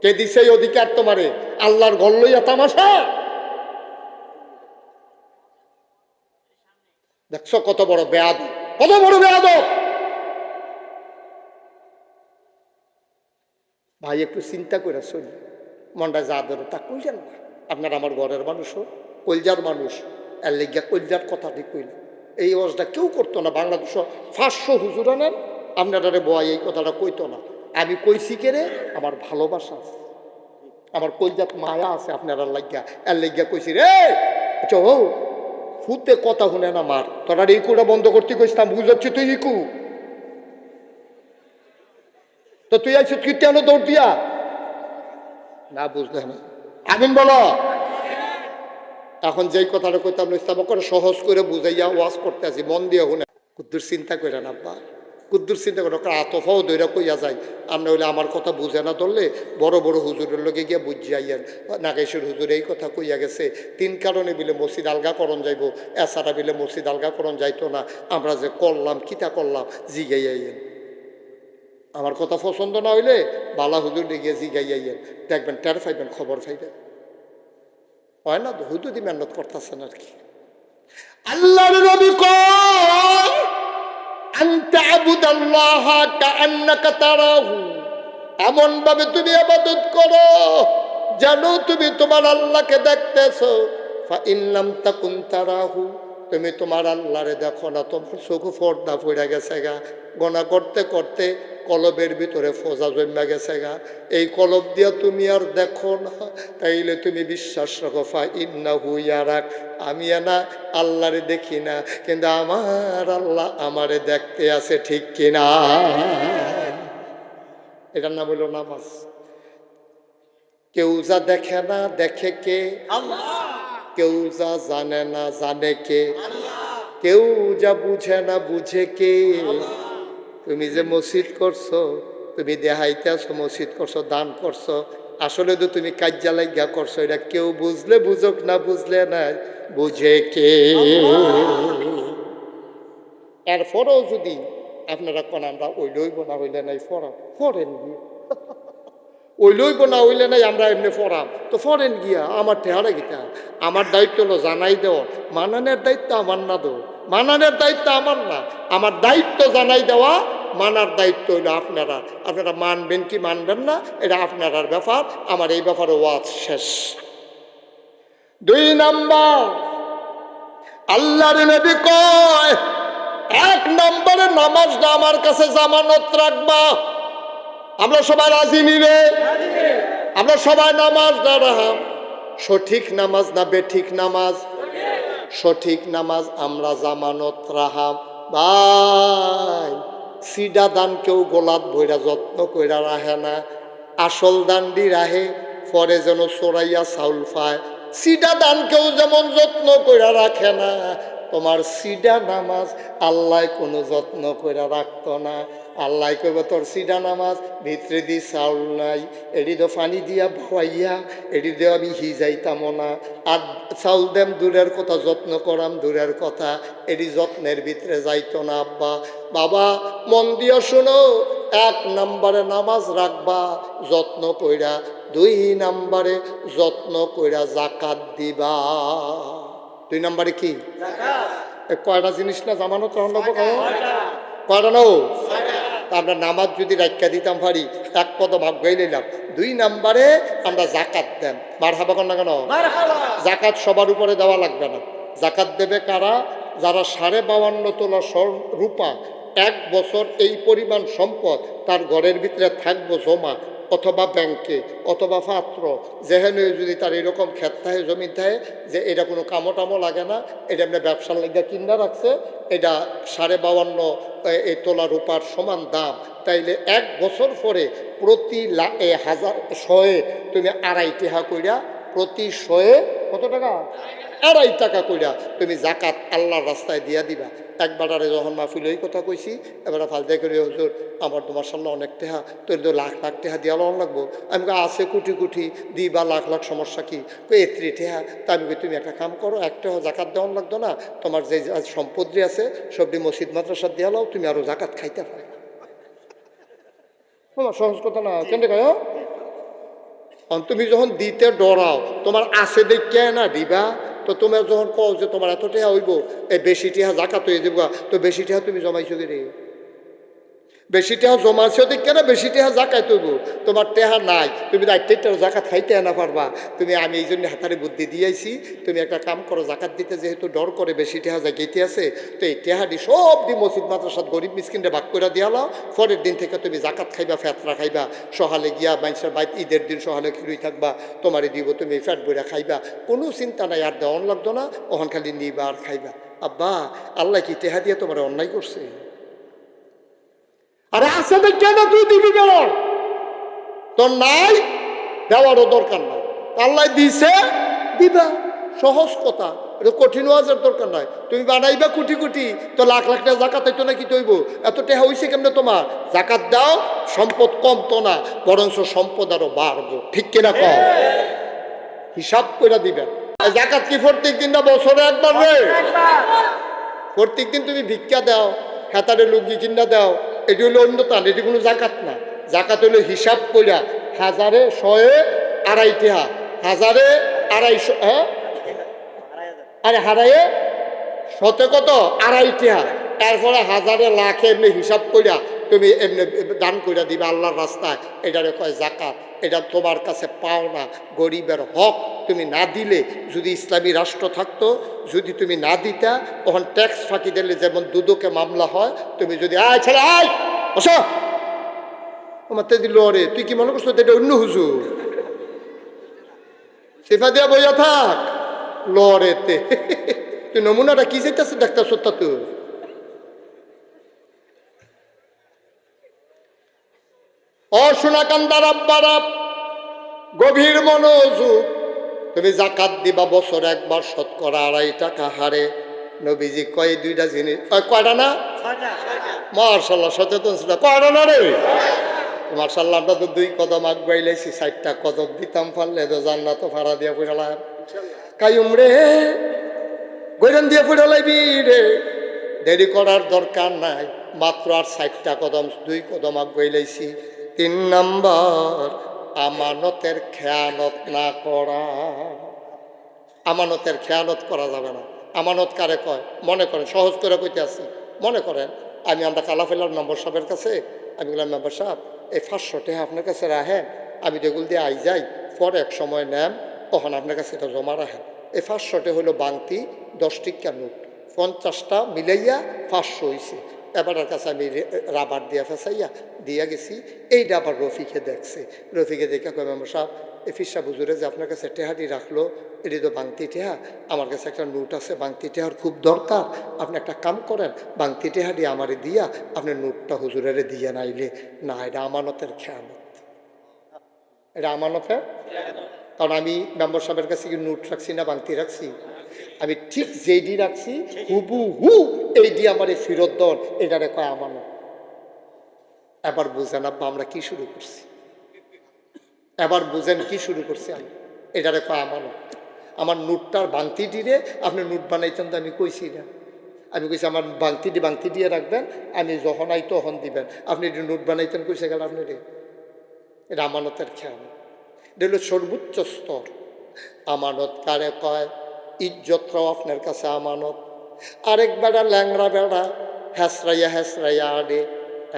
কে দিছে এই অধিকার তোমারে? আল্লাহর ঘর লইয়া তামাশা? দেখছো কত বড় বেয়াদব, কত বড় বেয়াদব ভাই। একটু চিন্তা করে চলি, মনটা যা ধরে তা কইলেন না। আপনার আমার ঘরের মানুষও কলজার মানুষ, এর লেগিয়া কলজার কথাটি কইল। এই ওয়াজটা কেউ করতো না বাংলাদেশ। 500 হুজুর আনেন আপনারা বয় এই কথাটা কইতো না। আমি কইছি কে রে? আমার ভালোবাসা আছে, আমার কলজাত মায়া আছে আপনারা লাগিয়া, এর লেগিয়া কইছি রে। আচ্ছা ও ফুতে কথা শুনে না মার, তোরা ইকুটা বন্ধ করতে কইতাম, বুঝাচ্ছি তুই ইকু তো তুই আইস তুই কেন দৌড় দিয়া না? বুঝলে না? আমিন বলো। এখন যেই কথাটা কইতাম ইসলাম করে সহজ করে বুঝাইয়া ওয়াজ করতে আছি, মন দিয়ে শুনে। কুদ্দুর চিন্তা করে না বা কুদ্দুর চিন্তা করো আতফাও দৈরা কইয়া যায় আর নইলে আমার কথা বুঝে না ধরলে বড় বড় হুজুরের লগে গিয়া বুঝিয়াইয়েন নাগেশ্বর হুজুর এই কথা কইয়া গেছে 3 কারণে বিলে মসজিদ আলগা করণ যাইব এছাড়া বিলে মসজিদ আলগা করণ যাইতো না আমরা যে করলাম কিতা করলাম জিগাইয়াইয়েন আমার কথা পছন্দ না হইলে বালা হুজুর গিয়ে জিগাইয়াইয়েন দেখবেন টের পাইবেন খবর পাইবেন হয় না তো হুজুরই মেহনত করতেছেন আর কি আল্লাহর নবী কয় আনতা আবুদাল্লাহ কাআন্নাকা তারাহু এমন ভাবে তুমি ইবাদত করো জানো তুমি তোমার আল্লাহকে দেখতেছো ফা ইন লাম তাকুন তারাহু তুমি তোমার আল্লাহরে দেখো না তোমার চোখ পর্দা পড়ে গেছে গা গোনা করতে করতে কলবের ভিতরে ফোজা জমা গেছে গা এই কলব দিয়া তুমি আর দেখো না তাইলে তুমি বিশ্বাস রাখো ফা ইন্নাহু ইয়ারাক আমি না আল্লাহরে দেখি না কিন্তু আমার আল্লাহ আমারে দেখতে আছে ঠিক কিনা এটার নাম হলো নামাজ কেউ যা দেখে না দেখে কে আল্লাহ কেউ যা জানে না জানে কে আল্লাহ কেউ যা বুঝে না বুঝে কে আল্লাহ তুমি যে মসজিদ করছো তুমি দেহাইতে আসো মসজিদ করছো দান করছো আসলে তো তুমি কাজ্জা লাগিয়া করছো এটা কেউ বুঝলে বুঝুক না বুঝলে না বুঝে কে এরপরেও যদি আপনারা কোন আমরা ওই লইব না হইলে নাই ফরেন গিয়ে ওই লইব না হইলে নাই আমরা এমনি ফরাম তো ফরেন গিয়া আমার ঠেহারা গীতা আমার দায়িত্ব হলো জানাই দেওয়া মানানের দায়িত্ব আমার না দো মানানের দায়িত্ব আমার না আমার দায়িত্ব জানাই দেওয়া মানার দায়িত্ব হইলো আপনারা আপনারা মানবেন কি মানবেন না এটা আপনার ব্যাপার আমার এই ব্যাপারে ওয়াজ শেষ 2 নাম্বার আল্লাহর নবী কয় 1 নম্বরে নামাজটা আমার কাছে জামানত রাখবা আমরা সবাই রাজি নিলে আমরা সবাই নামাজ দাঁড়াম সঠিক নামাজ না বেঠিক নামাজ সঠিক নামাজ আমরা জামানত রাহাম ভাই সিডা দান কেউ গোলাপ ভৈরা যত্ন কইরা রাহে না আসল দান্ডি রাহে পরে যেন চোরাইয়া চাউল পায় সিডা দান কেউ যেমন যত্ন কইরা রাখে না তোমার সিডা নামাজ আল্লাহ কোনো যত্ন কইরা রাখতো না আল্লাহ কইব তোর সিডা নামাজ ভিতরে দি চাউল নাই এডি তো পানি দিয়া ভাইয়া এডি দিয়ে আমি যাইতাম না আর চাউল দেম দূরের কথা যত্ন করাম দূরের কথা এডি যত্নের ভিতরে যাইতো না আব্বা বাবা মন দিয়া শোনো 1 নম্বরে নামাজ রাখবা যত্ন কইরা 2 নম্বরে যত্ন কইরা যাকাত দিবা 2 নম্বরে কি যাকাত কয়টা জিনিস না জামানত রাখবো কয়টা নাও আমরা নামাজ যদি রাখা দিতাম পারি 1 পদ ভাগ হয়ে নিলাম 2 নম্বরে আমরা জাকাত দেন মারহাবা কর না কেন জাকাত সবার উপরে দেওয়া লাগবে না জাকাত দেবে কারা যারা 52.5 তোলা রূপা 1 বছর এই পরিমাণ সম্পদ তার ঘরের ভিতরে থাকবো জমা অথবা ব্যাংকে অথবা পাত্র যেখানে যদি তার এরকম ক্ষেত থাকে জমি থাকে যে এটা কোনো কামো টামো লাগে না এটা এমনি ব্যবসার লেগে কিনা রাখছে এটা 52.5 তোলা রূপার সমান দাম তাইলে 1 বছর পরে প্রতি 1000 তুমি 2.5 টাকা কইরা প্রতি 100 কত টাকা 2.5 টাকা কইরা তুমি জাকাত আল্লাহর রাস্তায় দিয়া দিবা একবারে যখন মাহফিল ওই কথা কইছি এবারে ফালতে করে হুজুর আমার তো মাশাআল্লাহ অনেক টাকা তোর তো লাখ লাখ টাকা দিয়া লন লাগবো আমি আছে কোটি কোটি দিবা লাখ লাখ সমস্যা কি এত্রি টাকা তা আমি তুমি একটা কাম করো একটা জাকাত দেওয়ান লাগতো না তোমার যে সম্পত্তি আছে সবটি মসজিদ মাদ্রাসা দিয়া লাও তুমি আরো জাকাত খাইতে পারো তোমার সহজ কথা না কেন কয় তুমি যখন দিতে ডরাও তোমার আছে দেখে না দিবা তো তোমার যখন কও যে তোমার এত টাকা হইব এই বেশি টাকা জাকাত হয়ে যাবো তো বেশি টাকা তুমি জমাইছো রে বেশি টাকা জমাইছো দেখে না বেশি টাকা জাকাত হইব তোমার টাকা নাই তুমি রাইতে জাকাত খাইতে না পারবা তুমি আমি এই জন্য হাতারে বুদ্ধি দিয়েছি তুমি একটা কাম করো জাকাত দিতে যেহেতু ডর করে বেশি টাকা জাগাইতে আছে তো এই টাকাটি সব দি মসজিদ মাদ্রাসাত গরিব মিসকিনটা ভাগ করে দিয়ালাও পরের দিন থেকে তুমি জাকাত খাইবা ফেতরা খাইবা সহালে গিয়া মানুষের বাইত ঈদের দিন সহালে খিরুই থাকবা তোমারে দিব তুমি ফ্যাট বইরা খাইবা কোনো চিন্তা নাই আর দেওয়ান লাগতো না ওখান খালি নিবা আর খাইবা আব্বা আল্লাহ কি টেহা দিয়ে তোমার অন্যায় করছে আরে আছে কেন তুই দিবি কেন তোর নাই দেওয়ারও দরকার নাই আল্লাহ দিছে দিবা সহজ কথা এটা কঠিন ওয়াজের দরকার নাই। তুমি বানাইবা কোটি কোটি, তো লাখ লাখ টাকা জাকাত হইতো নাকি তৈব? এত টাকা হয়েছে কেমনে তোমার? জাকাত দাও, সম্পদ কমতো না, বরঞ্চ সম্পদ আরো বাড়বো। ঠিক কিনা কম? হিসাব করে দিবেন। জাকাত কি প্রত্যেক দিন না বছরে একবার রে? প্রত্যেক দিন তুমি ভিক্ষা দাও, হাতারে লুঙ্গি কিনা দাও, এটি হলো অন্য তান, এটি কোনো জাকাত না। জাকাত হলো হিসাব কইরা, হাজারে শয়ে আড়াই টাকা, হাজারে আড়াইশো, হ্যাঁ আরে হারাইয়ে শতে কত আড়াই টাকা, এরপরে হাজারে লাখে এমনি হিসাব কইরা তুমি এমনি দান কইরা দিবে আল্লাহর রাস্তায়। এটারে কয় জাকাত। এটা তোমার কাছে পাও না, গরিবের হক। তুমি না দিলে, যদি ইসলামী রাষ্ট্র থাকতো, যদি তুমি না দিতা, তখন ট্যাক্স ফাঁকি দিলে যেমন দুদকে মামলা হয়, তুমি যদি আয় ছেলে আয় বসো, আমার তো দিল রে, তুই কি মনে করছো এটা অন্য হুজুর? সেফা দিয়া বইয়া থাক লড়েতে। তুই নমুনাটা কি চাইতেছে ডাক্তার সত্তা? তুই অশোনা কান্দার আব্বারা, গভীর মনোযোগ। তুমি জাকাত দিবা বছর একবার, শতকরা 2.5 টাকা হারে। নবীজি কয় দুইটা জিনিস, কয়টা না? মাশাআল্লাহ, সচেতন ছিল। কয়টা না রে? মাশাআল্লাহ, আমরা তো 2 কদম আগাইলাইছি, 4টা কদম দিতাম পারলে তো জান্নাত ভাড়া দিয়া পড়ালাম। কাইম রে, গৈরান দিয়ে পড়ালাইবি রে, দেরি করার দরকার নাই। মাত্র আর 4টা কদম, 2 কদম আগাইলাইছি। 3 নাম্বার, আমানতের খেয়ানত না করা। আমানতের খেয়ানত করা যাবে না। আমানত কারে কয়? মনে করেন, সহজ করে কইতে আসি, মনে করেন আমরা কালাফেলার মেম্বার সাহেবের কাছে, আমি বললাম মেম্বার সাহেব এই 500 টাকা আপনার কাছে রাখেন, আমি যেগুলো দিয়ে আই যাই, পরে এক সময় নেন, তখন আপনার কাছে এটা জমা রাখেন। এই 500 টাকা হলো বাংতি 10 টিকা নোট, 50টা মিলাইয়া 500 হয়েছে। এবারের কাছে আমি রাবার দিয়া ফেসাইয়া দিয়া গেছি। এইটা আবার রফিকে দেখছে। রফিকে দেখে কয় মেম্বার সাহেব, এই ফিসা বুজুরে যে আপনার কাছে টেহাটি রাখলো, এটি তো বাংতি টেহা, আমার কাছে একটা নোট আছে, বাংতি টেহার খুব দরকার। আপনি একটা কাম করেন, বাংতি টেহাটি আমারে দিয়া আপনি নোটটা হুজুরের দিয়া নাইলে না। এটা আমানতের খেয়ানত, এটা আমানতের। কারণ আমি মেম্বার সাহেবের কাছে কি নোট রাখছি না বাংতি রাখছি? আমি ঠিক যেইডি রাখছি হুবহু এইডি আমার এই ফিরত দন, এটারে কয় আমানত। এবার বুঝেন আব্বা আমরা কি শুরু করছি, এবার বুঝেন কি শুরু করছি আমি। এটারে কয় আমানত। আমার নোটটার বাংতি দিয়ে আপনি নোট বানাইতেন তো আমি কইছি না? আমি কইছি আমার বাংতি দিয়ে রাখবেন, আমি যখন আই তখন দিবেন। আপনি নোট বানাইতেন কইছে গেল আপনি রে? এটা আমানতের খেয়ানত। এটা হলো সর্বোচ্চ স্তর। আমানত কারে কয়? ইজ্জতরাও আপনার কাছে আমানত। আরেক বেড়া ল্যাংরা বেড়া হ্যাসরাইয়া আডে,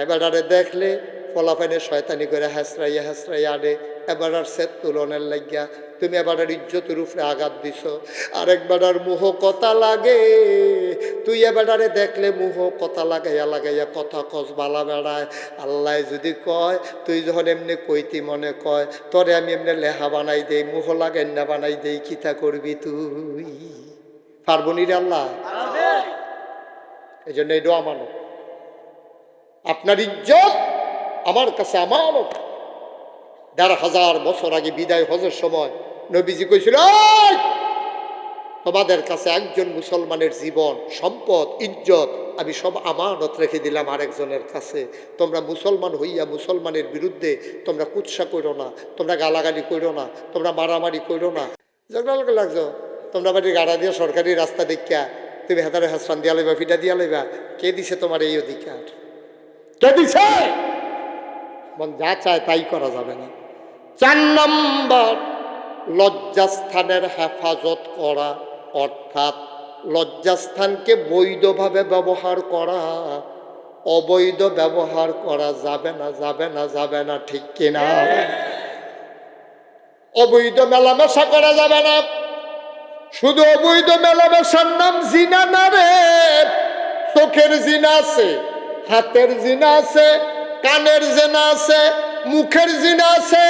এবারে দেখলে ফলাফাইনে শয়তানি করে হ্যাসরাইয়া আডে, এবার আর সেত তুলনের লাগিয়া তুমি এবার ইজ্জতের উপরে আঘাত দিছ। আরেক বেড়ার মুহ কথা লাগে, তুই এবারে দেখলে মুহ কথা লাগাইয়া কথা কস বালা বেড়ায়। আল্লাহ যদি কয়, তুই যখন এমনি কইতি মনে কয় তোরে আমি এমনি লেহা বানাই দেই, মুহ লাগাই না বানাই দেই, কিতা করবি তুই? পারবনি রে আল্লাহ? এই জন্য এটাও আমানত। আপনার ইজ্জত আমার কাছে আমানত। ১,৫০০ বছর আগে বিদায় হজের সময় নবীজি কইছিল, তোমাদের কাছে একজন মুসলমানের জীবন, সম্পদ, ইজ্জত আমি সব আমানত রেখে দিলাম আরেকজনের কাছে। তোমরা মুসলমান হইয়া মুসলমানের বিরুদ্ধে তোমরা কুৎসা করো না, তোমরা গালাগালি করো না, তোমরা মারামারি করো না। ঝগড়া লাগছো, তোমরা বাড়ির গাড়া দিয়ে সরকারি রাস্তা দেখিয়া তুমি হাতারে হাসপান দিয়া লইবা, ফিটা দিয়া লইবা। কে দিছে তোমার এই অধিকার? কে দিছে? মন যা চায় তাই করা যাবে না। 4 নম্বর, লজ্জাস্থানের হেফাজত করা, অর্থাৎ লজ্জাস্থানকে বৈধভাবে ব্যবহার করা। অবৈধ ব্যবহার করা যাবে না, ঠিক কিনা? অবৈধ মেলামেশা করা যাবে না। শুধু অবৈধ মেলামেশার নাম জিনা না রে, চোখের জিনা আছে, হাতের জিনা আছে, কানের জিনা আছে, মুখের জিনা আছে।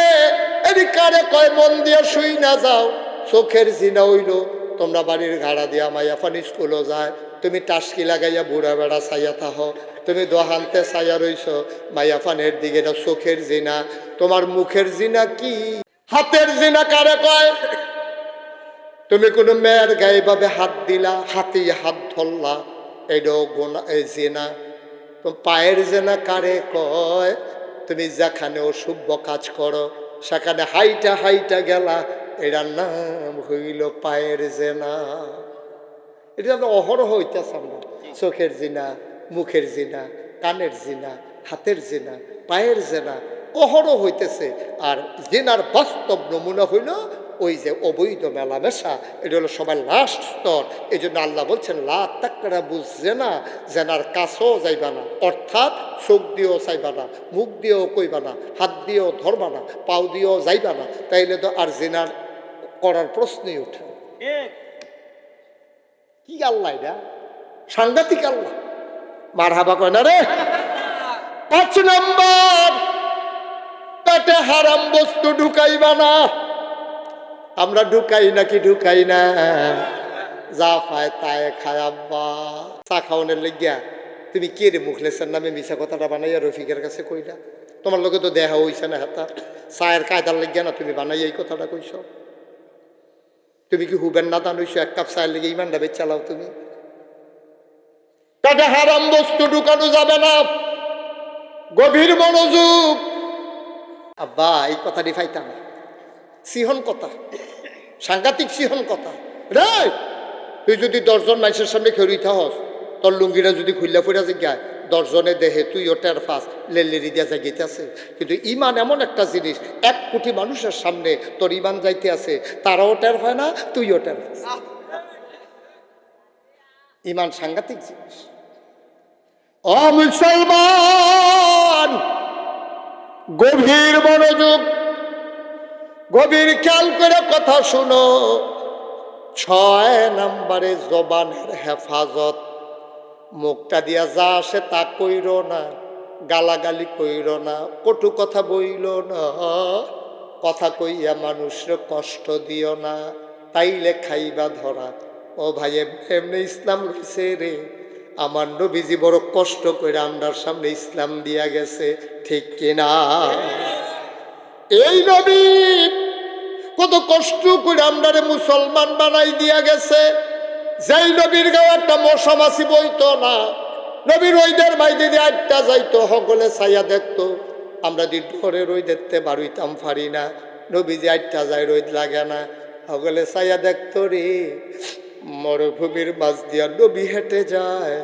এটি কারে কয়? মন দিয়ে শুই না যাও। চোখের জিনা হইল তোমরা বাড়ির ঘাড়া দিয়া মাইয়াফান স্কুলও যায়, তুমি টাসকি লাগাইয়া বুড়া বেড়া চাইয়া থাহ, তুমি দোহান্তে চাইয়া রইছ মাইয়াফানের দিকে, এটা চোখের জিনা। তোমার মুখের জিনা কি? হাতের জিনা কারে কয়? তুমি কোনো মেয়ের গায়ে ভাবে হাত দিলা, হাতে হাত ধরলা, এটাও গোনা, জেনা। তো পায়ের জেনা কারে কয়? তুমি যেখানে অশুভ কাজ করো সেখানে হাইটা হাইটা গেলা, এটার নাম হইল পায়ের জেনা। এটা আমরা অহরহ হইতেছে, আমরা চোখের জিনা, মুখের জিনা, কানের জিনা, হাতের জিনা, পায়ের জেনা অহরহ হইতেছে। আর জেনার বাস্তব নমুনা হইল ওই যে অবৈধ মেলামেশা। এটা হলো সবার লাস্ট স্তর। এই জন্য আল্লাহ বলছেন লা তাকরা বুঝছে না, জেনার কাছেও যাইবা না। অর্থাৎ চোখ দিয়েও চাইবা না, মুখ দিয়েও কইবা না, হাত দিয়েও ধরবা না, পাও দিয়েও যাইবা না। তাইলে তো আর জেনার করার প্রশ্নই উঠে। কি আল্লাহ এটা? সাংঘাতিক আল্লাহ। মারহাবা কয় না রে। 5 নম্বর, পেটে হারাম বস্তু ঢুকাইবা না। আমরা ঢুকাই নাকি ঢুকাই না? যা পায় তাই খায় আব্বা। চা খাওয়ানোর লেগিয়া তুমি কে রে মুখলেসের নামে মিশা কথাটা বানাইয়া রফিকের কাছে কইলা? তোমার লোকে তো দেখা হইছে না হাতা। চায়ের কায়দার লেগিয়া না তুমি বানাইয়া এই কথাটা কইছ? তুমি কি হুবেন না দান হইছো? 1 কাপ চায়ের লেগে ইমানটা বেচ চালাও তুমি। পেটে হারাম বস্তু ঢুকানো যাবে না। গভীর মনোযোগ। আব্বা এই কথাটি ফাইতাম, সিহন কথা, সাংঘাতিক সিহন কথা রে। তুই যদি 10 জন মানুষের সামনে খেরুইতে হস, তোর লুঙ্গিটা যদি খুললা ফুরা জিজ্ঞায় 10 জনে দেহে তুইও টের ফাস, লেলেরি দিয়া যাইতে আছে। কিন্তু ইমান এমন একটা জিনিস, 1 কোটি মানুষের সামনে তোর ইমান যাইতে আছে, তারাও টের পায় না, তুইও টের পাস। ইমান সাংঘাতিক জিনিস। ও মুসলমান, গভীর মনোযোগ, গভীর খেয়াল করে কথা শুনো। 6 নম্বরে জবানের হেফাজত। মুখটা দিয়া যা আসে তা কইর না, গালাগালি কইর না, কটু কথা বইল না, কথা কইয়া মানুষের কষ্ট দিও না, তাইলে খাইবা ধরা। ও ভাই এমনি ইসলাম রয়েছে রে। আমার নবীজি বড় কষ্ট করে আমরার সামনে ইসলাম দিয়া গেছে, ঠিক কিনা? এই নবী কত কষ্ট করে আমরারে মুসলমান বানাই দিয়া গেছে। যেই নবীর গাও একটা মশা মাছি বইতো না, নবীর রইদের মাইদি দিয়ে 8টা যাইতো, হগলে ছাইয়া দেখতো। আমরা দি ডরে রই দেখতে বারুইতাম পারি না। নবীজি 8টা যায়, রোদ লাগে না, হগলে ছাইয়া দেখতো রে। মরুভূমির মাঝ দিয়া নবী হেঁটে যায়,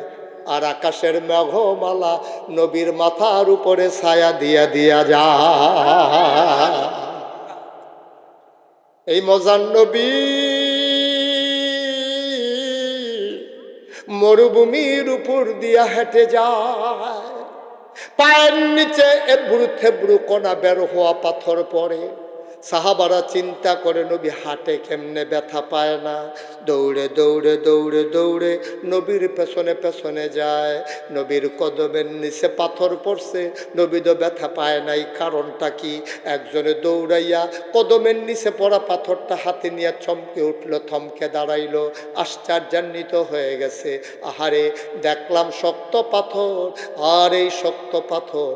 আর আকাশের মেঘমালা নবীর মাথার উপরে ছায়া দিয়া দিয়া যায়। এই মজান নবী মরুভূমির উপর দিয়া হেঁটে যায়, পায়ের নিচে এবড়ু থেবড়ু কণা বের হওয়া পাথর পড়ে। সাহাবারা চিন্তা করে নবী হাটে কেমনে ব্যথা পায় না। দৌড়ে দৌড়ে দৌড়ে দৌড়ে নবীর পেছনে পেছনে যায়। নবীর কদমের নিচে পাথর পড়ছে, নবী তো ব্যথা পায় নাই। কারণটা কি? একজনে দৌড়াইয়া কদমের নিচে পড়া পাথরটা হাতে নিয়ে চমকে উঠলো, থমকে দাঁড়াইলো, আশ্চর্যান্বিত হয়ে গেছে। আহারে দেখলাম শক্ত পাথর, আর এই শক্ত পাথর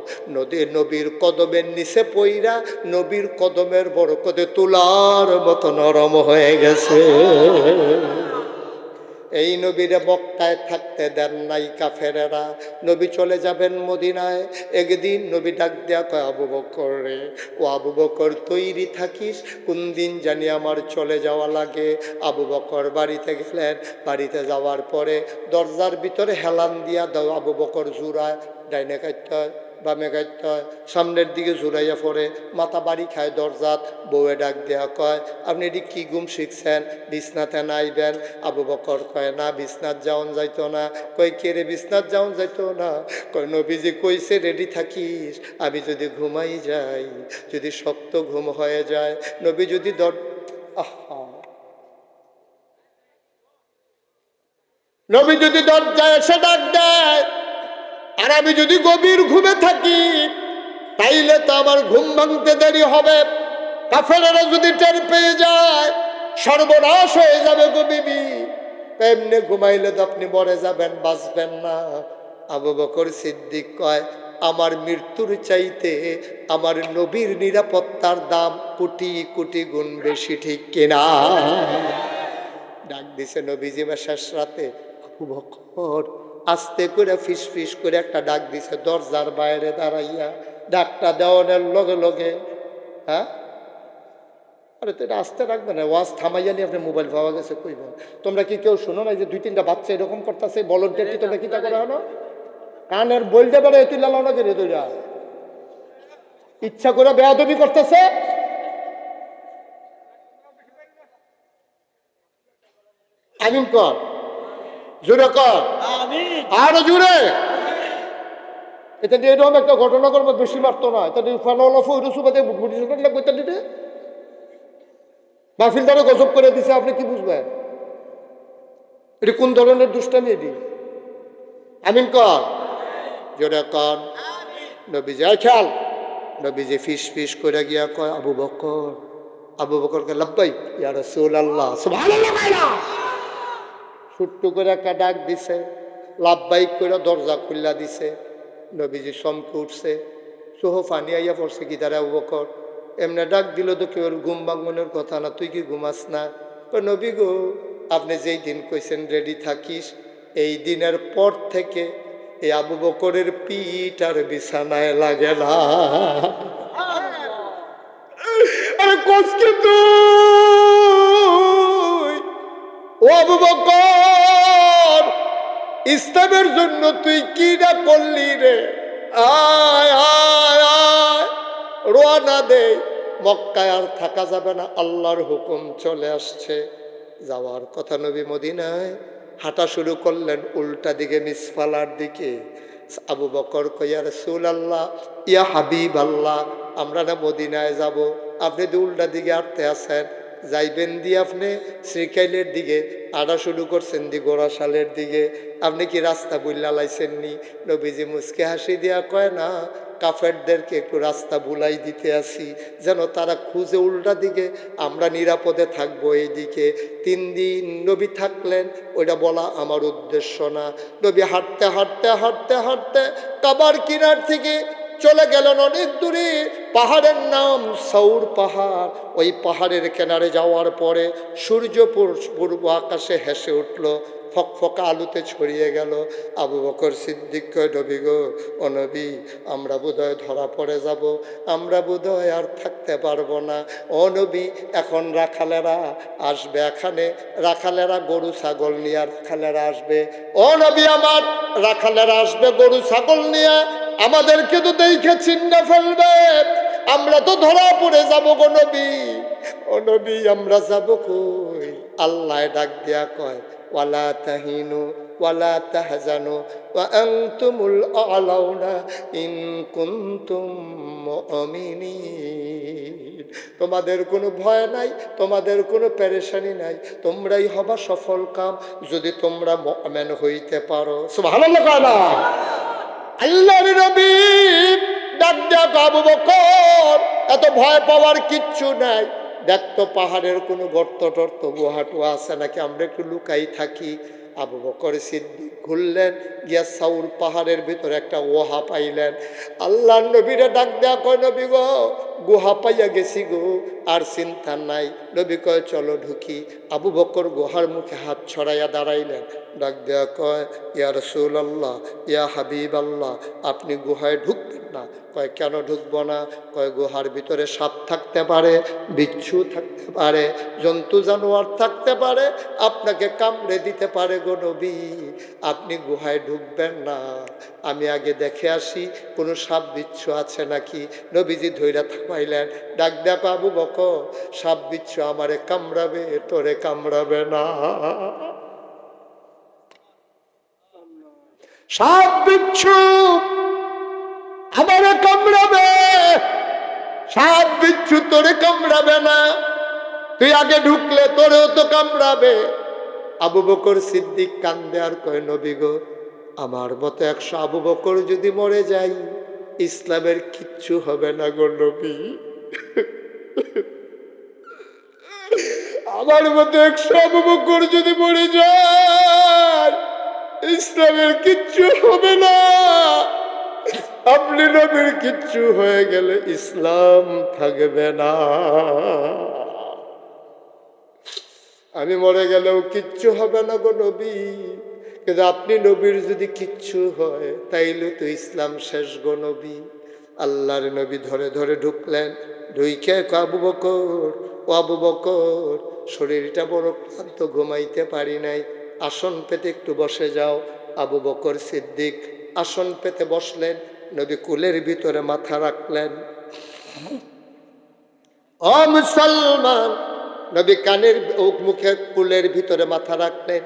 নবীর কদমের নিচে পইরা নবীর কদমের বরকতে তুলার মতো নরম হয়ে গেছে। এই নবীরে মক্কায় থাকতে দেন নাই কাফেরেরা। নবী চলে যাবেন মদিনায়। একদিন নবী ডাক দেয়া কয়, আবু বকর রে, ও আবু বকর তৈরি থাকিস, কোন দিন জানি আমার চলে যাওয়া লাগে। আবু বকর বাড়িতে গেলেন। বাড়িতে যাওয়ার পরে দরজার ভিতরে হেলান দিয়া দাও। আবু বকর জুড়ায়, ডাইনে কাটতে হয়, বামে কাটতে হয়, সামনের দিকে জুড়াইয়া পড়ে, মাথা বাড়ি খায় দরজাত। বউয়ে ডাক দেয়া কয়, আপনি এটি কি ঘুম শিখছেন? বিছনাতে নাইবেন? আবু বকর কয়, না বিছনাত যাওন যাইতো না। কয়, কে রে বিছনাত যাওন যাইতো না? কয়, নবীজি কইছে রেডি থাকিস, আমি যদি ঘুমাই যাই, যদি শক্ত ঘুম হয়ে যায়, নবী যদি নবী যদি দরজায় এসে ডাক দেয়, আর আমি যদি গভীর ঘুমে থাকি, তাইলে তো আমার ঘুম ভাঙতে দেরি হবে। কাফেরেরা যদি টের পেয়ে যায়, সর্বনাশ হয়ে যাবে গো বিবি। এমনি ঘুমাইলে তো আপনি মরে যাবেন, বাঁচবেন না। আবু বকর সিদ্দিক কয়, আমার মৃত্যুর চাইতে আমার নবীর নিরাপত্তার দাম কোটি কোটি গুণ বেশি, ঠিক কিনা? ডাক দিছে নবীজি বা শেষ রাতে, আবু বকর আস্তে করে ফিস ফিস করে একটা ডাক দিছে দরজার বাইরে দাঁড়াইয়া। ডাকটা দেওয়ানের লগে লগে, হ্যাঁ, আরে তো এটা আস্তে রাখবে না, ওয়াজ থামাইয়া নিয়ে আপনি মোবাইল পাওয়া গেছে কইবেন। তোমরা কি কেউ শোনো না যে 2-3টা বাচ্চা এরকম করতেছে, ভলান্টিয়ার কি তোমরা কি তা করা হলো? কানের বলতে পারে তুই লালাও না করে তুইরা ইচ্ছা করে বেয়াদবি করতেছে। আমিন কর, জোরে কর, আরো জোরে। এটা দিয়ে এরকম একটা ঘটনা করবো, বেশি মারতো না, এটা মাহফিলটারে গজব করে দিছে। আপনি কি বুঝবেন এটা কোন ধরনের দুষ্টামি? এটি আমিন কর, জোরে কর। নবীজি খেয়াল, নবীজি ফিস ফিস করে গিয়া কয় আবু বকর, আবু বকরকে লাব্বাইক ইয়া রাসূলুল্লাহ, সুবহানাল্লাহ কইরা ছোট্ট করে একটা ডাক দিছে, লাব্বাইক করে দরজা খুললা দিছে। নবীজি চমকে উঠছে, চোহ পানি আইয়া পড়ছে। কি তারা আবু বকর এমনি ডাক দিল তো কেউ ঘুম ভাঙনের কথা না, তুই কি ঘুমাস না? নবী গো, আপনি যেই দিন কইছেন রেডি থাকিস, এই দিনের পর থেকে এই আবু বকরের পিঠ আর বিছানায় লাগে না। আরে কসকে তুই, ও আবু বকর, ইসলামের জন্য তুই কি না করলি রে? আয় আয় আয়, রওনা দে, মক্কায় আর থাকা যাবে না, আল্লাহর হুকুম চলে আসছে। যাওয়ার কথা নবী মদিনায় হাঁটা শুরু করলেন উল্টা দিকে, মিসফালার দিকে। আবু বকর কইয়া রাসূলুল্লাহ, ইয়া হাবিব আল্লাহ, আমরা না মদিনায় যাব, আপনি তো উল্টা দিকে হাঁটতে আছেন, যাইবেন দিয়ে আপনি শ্রীকাইলের দিকে, আড়া শুরু করছেন দি গোড়াশালের দিকে, আপনি কি রাস্তা বুল্লা লাইছেন নি? নবীজি মুসকে হাসি দিয়া কয় না, কাফেরদেরকে একটু রাস্তা বুলাই দিতে আসি, যেন তারা খুঁজে উল্টা দিকে, আমরা নিরাপদে থাকবো এই দিকে। 3 দিন নবী থাকলেন, ওইটা বলা আমার উদ্দেশ্য না। নবী হাঁটতে হাঁটতে হাঁটতে হাঁটতে কাবার কিনার থেকে চলে গেলেন অনেক দূরে, পাহাড়ের নাম সৌর পাহাড়। ওই পাহাড়ের কিনারে যাওয়ার পরে সূর্য পূর্ব আকাশে হেসে উঠল, ফকফকা আলুতে ছড়িয়ে গেল। আবু বকর সিদ্দিক কয়, নবী গো, ও নবী, আমরা বোধহয় ধরা পড়ে যাব, আমরা বোধহয় আর থাকতে পারবো না। ও নবী, এখন রাখালেরা আসবে এখানে, রাখালেরা গরু ছাগল নিয়ে রাখালেরা আসবে। ও নবী আমার, রাখালেরা আসবে গরু ছাগল নিয়ে, আমাদেরকে তো দেখে চিন্তা ফেলবে, আমরা তো ধরা পড়ে যাব গো নবী। ও নবী, আমরা যাব কই? আল্লাহ ডাক দিয়া কয়, ওয়ালা তাহিনু ওয়ালা তাহজানু ওয়া আনতুমুল আ'লাউনা ইন কুনতুম মুমিনিন। তোমাদের কোনো ভয় নাই, তোমাদের কোনো পেরেশানি নাই, তোমরাই হবা সফল কাম যদি তোমরা মুমিন হইতে পারো। সুবহানাল্লাহ কানা। আল্লাহর নবী ডাক দিয়া আবু বকর, এত ভয় পাওয়ার কিচ্ছু নাই, দেখতো পাহাড়ের কোনো গর্ত টর্ত গুহাটু আছে নাকি, আমরা একটু লুকাই থাকি। আবু বকর সিদ্দিক ঘুরলেন, গিয়া সাউর পাহাড়ের ভিতরে একটা ওহা পাইলেন। আল্লাহর নবীরে ডাক দেয়া কয়, নবী গো, গুহা পাইয়া গেছি গো, আর চিন্তা নাই। নবী কয়, চলো ঢুকি। আবু বকর গুহার মুখে হাত ছড়াইয়া দাঁড়াইলেন, ডাক দেয়া কয়, ইয়া রাসূলুল্লাহ, ইয়া হাবিব আল্লাহ, আপনি গুহায় ঢুকবেন না? কয়, কেন ঢুকবো না? কয়, গুহার ভিতরে সাপ থাকতে পারে, বিচ্ছু থাকতে পারে, জন্তু জানোয়ার থাকতে পারে, আপনাকে কামড়ে দিতে পারে গো নবী, আপনি গুহায় ঢুকবেন না, আমি আগে দেখে আসি কোনো সাপ বিচ্ছু আছে নাকি। নবীজি ধৈর্য থামাইলেন, ডাক দেখো আবু বকর, সাপ বিচ্ছু আমারে কামড়াবে, তোরে কামড়াবে না। সাপ বিচ্ছু আমারে কামড়াবে, সাপ বিচ্ছু তোরে কামড়াবে না, তুই আগে ঢুকলে তোরেও তো কামড়াবে। আবু বকর সিদ্দিক কান্দে আর কয়, নবী গো, আমার মতো 100 আবু বকর যদি মরে যাই, ইসলামের কিচ্ছু হবে না গো নবী, আমার মতো 100 আবু বকর যদি মরে যায়, ইসলামের কিচ্ছু হবে না, আপনি নবীর কিচ্ছু হয়ে গেলে ইসলাম থাকবে না। আমি মরে গেলেও কিচ্ছু হবে না গো নবী, কিন্তু আপনি নবীর যদি কিচ্ছু হয় তাইলে তো ইসলাম শেষ গো নবী। আল্লাহর নবী ধরে ধরে ঢুকলেন, ঢুইকে আবু বকর, ও আবু বকর, শরীরটা বড় ক্লান্ত, ঘুমাইতে পারি নাই, আসন পেতে একটু বসে যাও। আবু বকর সিদ্দিক আসন পেতে বসলেন, নবী কুলের ভিতরে মাথা রাখলেন। ও মুসলমান, নবী কানের মুখে কুলের ভিতরে মাথা রাখলেন।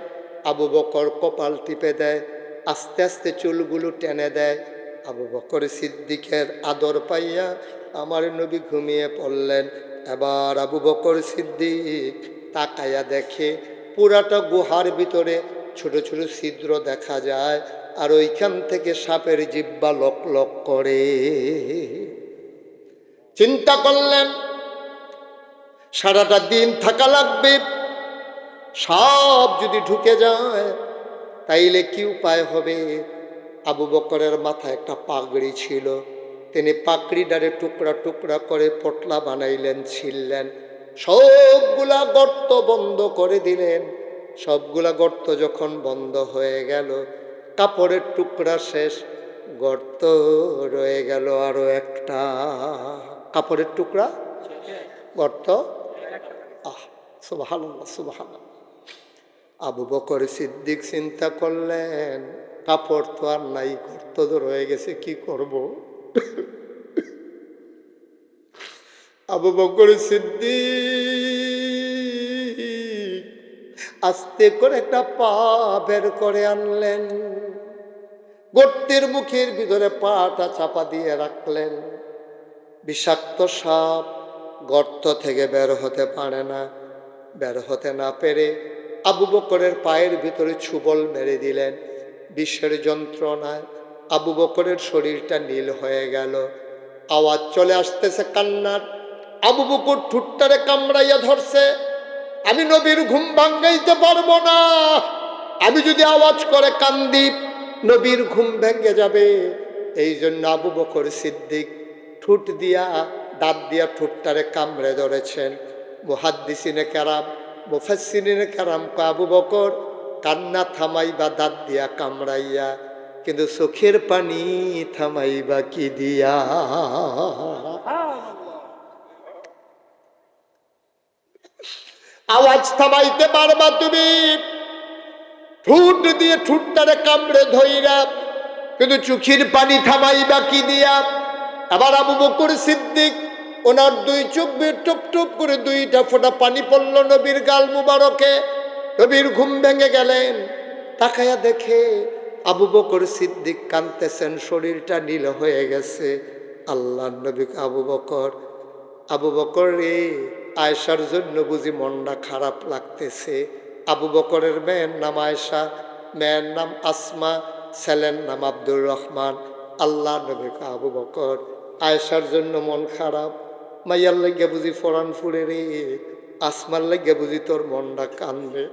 আবু বকর কপাল টিপে দেয়, আস্তে আস্তে চুলগুলো টেনে দেয়। আবু বকর সিদ্দিকের আদর পাইয়া আমার নবী ঘুমিয়ে পড়লেন। এবার আবু বকর সিদ্দিক তাকাইয়া দেখে পুরাটা গুহার ভিতরে ছোট ছোট ছিদ্র দেখা যায়, আর ওইখান থেকে সাপের জিহ্বা লক লক করে। চিন্তা করলেন সারাটা দিন থাকা লাগবে, সব যদি ঢুকে যায় তাইলে কি উপায় হবে। আবু বকরের মাথায় একটা পাগড়ি ছিল, তিনি পাগড়িটারে টুকরা টুকরা করে পটলা বানাইলেন, ছিললেন, সবগুলা গর্ত বন্ধ করে দিলেন। সবগুলা গর্ত যখন বন্ধ হয়ে গেল, কাপড়ের টুকরা শেষ, গর্ত রয়ে গেল আরো একটা। কাপড়ের টুকরা, গর্ত। সুবহানাল্লাহ, সুবহানাল্লাহ। আবু বকর সিদ্দিক চিন্তা করলেন, কাপড় তো আর নাই, গর্ত তো রয়ে গেছে, কি করব। আবু বকর সিদ্দিক আস্তে করে একটা পা বের করে আনলেন, গর্তের মুখের ভিতরে পাটা চাপা দিয়ে রাখলেন। বিষাক্ত সাপ গর্ত থেকে বের হতে পারে না। বের হতে না পেরে আবু বকরের পায়ের ভিতরে ছুবল মেরে দিলেন। বিষের যন্ত্রণায় আবু বকরের শরীরটা নীল হয়ে গেল। আওয়াজ চলে আসতেছে কান্নার। আবু বকর ঠুট্টারে কামড়াইয়া ধরছে, আমি নবীর ঘুম ভাঙ্গাইতে পারবো না, আমি যদি আওয়াজ করে কান্দি নবীর ঘুম ভেঙে যাবে। এই জন্য আবু বকর সিদ্দিক ঠুট দিয়া, দাঁত দিয়া ঠুট্টারে কামড়ে ধরেছেন। মুহাদ্দিসিনে কেরাম, মুফাসসিরিনে কেরাম কয় আবু বকর কান্না থামাইবা দাঁত দিয়া কামড়াইয়া, কিন্তু চোখের পানি থামাইবা কি দিয়া। আওয়াজ থামাইতে পারবা তুমি ঠুট দিয়ে ঠুটটারে কামড়ে ধইরা, কিন্তু চোখের পানি থামাইবা কি দিয়া। আবার আবু বকর সিদ্দিক ওনার দুই চোখ বের টুপ টুপ করে দুইটা ফোঁটা পানি পড়ল নবীর গাল মুবারকে। নবীর ঘুম ভেঙে গেলেন, তাকায়া দেখে আবু বকর সিদ্দিক কাঁদতেছেন, শরীরটা নীল হয়ে গেছে। আল্লাহ নবী আবু বকর, আবু বকর রে, আয়েশার জন্য বুঝি মনটা খারাপ লাগতেছে। আবু বকরের মেয়ের নাম আয়েশা, মেয়ের নাম আসমা, ছেলের নাম আব্দুর রহমান। আল্লাহ নবী আবু বকর আয়েশার জন্য মন খারাপ, মাইয়ার লাগিয়া বুঝি ফরান ফুরে রে, আসমার লাগিয়া বুঝি তোর মনটা কান্দে।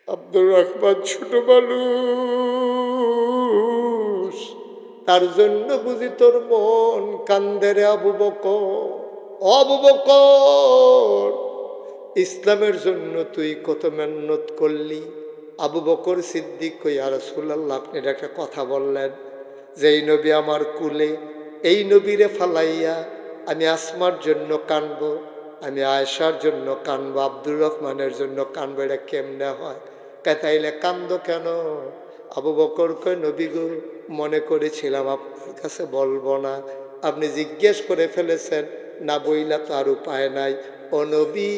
আব্দুর রহমান ছোট মানুষ, তার জন্য বুঝি তোর মন কান্দে রে আবু বকর। আবু বকর, ইসলামের জন্য তুই কত মেহনত করলি। আবু বকর সিদ্দিক কই ইয়া রাসূলুল্লাহ, আপনি একটা কথা বললেন যে এই নবী আমার কুলে, এই নবীরে ফালাইয়া আমি আসমার জন্য কানবো, আমি আয়েশার জন্য কানবো, আব্দুর রহমানের জন্য কানবো, এটা কেমনে হয়? তাইলে কান্দো কেন? আবু বকর কয় নবী গো, মনে করেছিলাম আপনার কাছে বলবো না, আপনি জিজ্ঞেস করে ফেলেছেন, না বইলা তো আর উপায় নাই। ও নবী,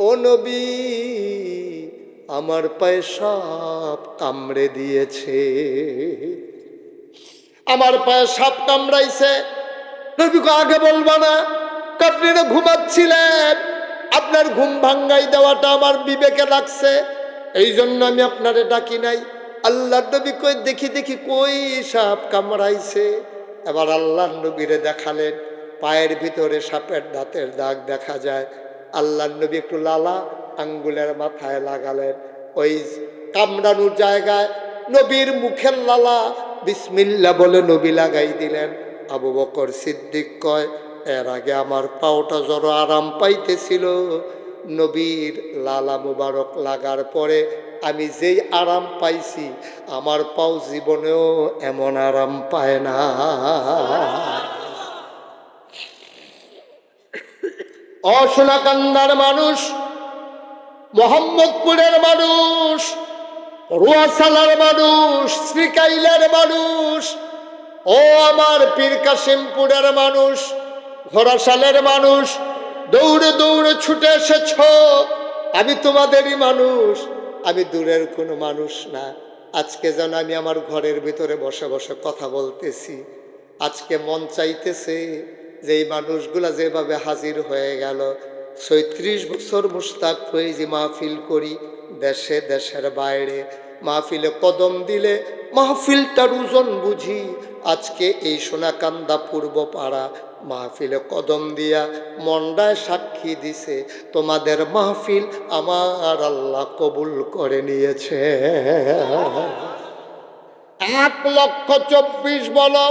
ও নবী, আমার পায়ে সাপ কামড়ে দিয়েছে, আমার পায়ে সাপ কামড়াইছে। নবী কো আগে বলবা না, আপনি না ঘুমাচ্ছিলেন, আপনার ঘুম ভাঙ্গাই দেওয়াটা আমার বিবেকে লাগছে, এই জন্য আমি আপনারে ডাকি নাই। আল্লাহ নবী কই দেখি দেখি কই সাপ কামড়াইছে। এবার আল্লাহ নবীরে দেখালেন, পায়ের ভিতরে সাপের দাঁতের দাগ দেখা যায়। আল্লাহ নবী একটু লালা আঙ্গুলের মাথায় লাগালেন, ওই কামড়ানোর জায়গায় নবীর মুখের লালা বিসমিল্লাহ বলে নবী লাগাই দিলেন। আবু বকর সিদ্দিক কয় এর আগে আমার পাওটা জড়ো আরাম পাইতেছিল, নবীর লালা মুবারক লাগার পরে আমি যেই আরাম পাইছি আমার পাও জীবনেও এমন আরাম পায় না। অসোনাকান্দার মানুষ, মোহাম্মদপুরের মানুষ, রুয়াশালার মানুষ, শ্রীকাইলের মানুষ, ও আমার পীর কাশিমপুরের মানুষ, ঘোড়াশালের মানুষ, দৌড়ে দৌড়ে ছুটে এসেছ। আমি তোমাদেরই মানুষ, আমি দূরের কোনো মানুষ না। আজকে যেন আমি আমার ঘরের ভিতরে বসে বসে কথা বলতেছি। আজকে মন চাইতেছে যে এই মানুষগুলা যেভাবে হাজির হয়ে গেল, ৩৬ বছর মুশতাক ফৈজি মাহফিল করি দেশে দেশের বাইরে, মাহফিলে কদম দিলে মাহফিলটার ওজন বুঝি। আজকে এই সোনাকান্দা পূর্ব পাড়া মাহফিলে কদম দিয়া মন্ডায় সাক্ষী দিছে তোমাদের মাহফিল আমার আল্লাহ কবুল করে নিয়েছে। ১,২৪,০০০ বলো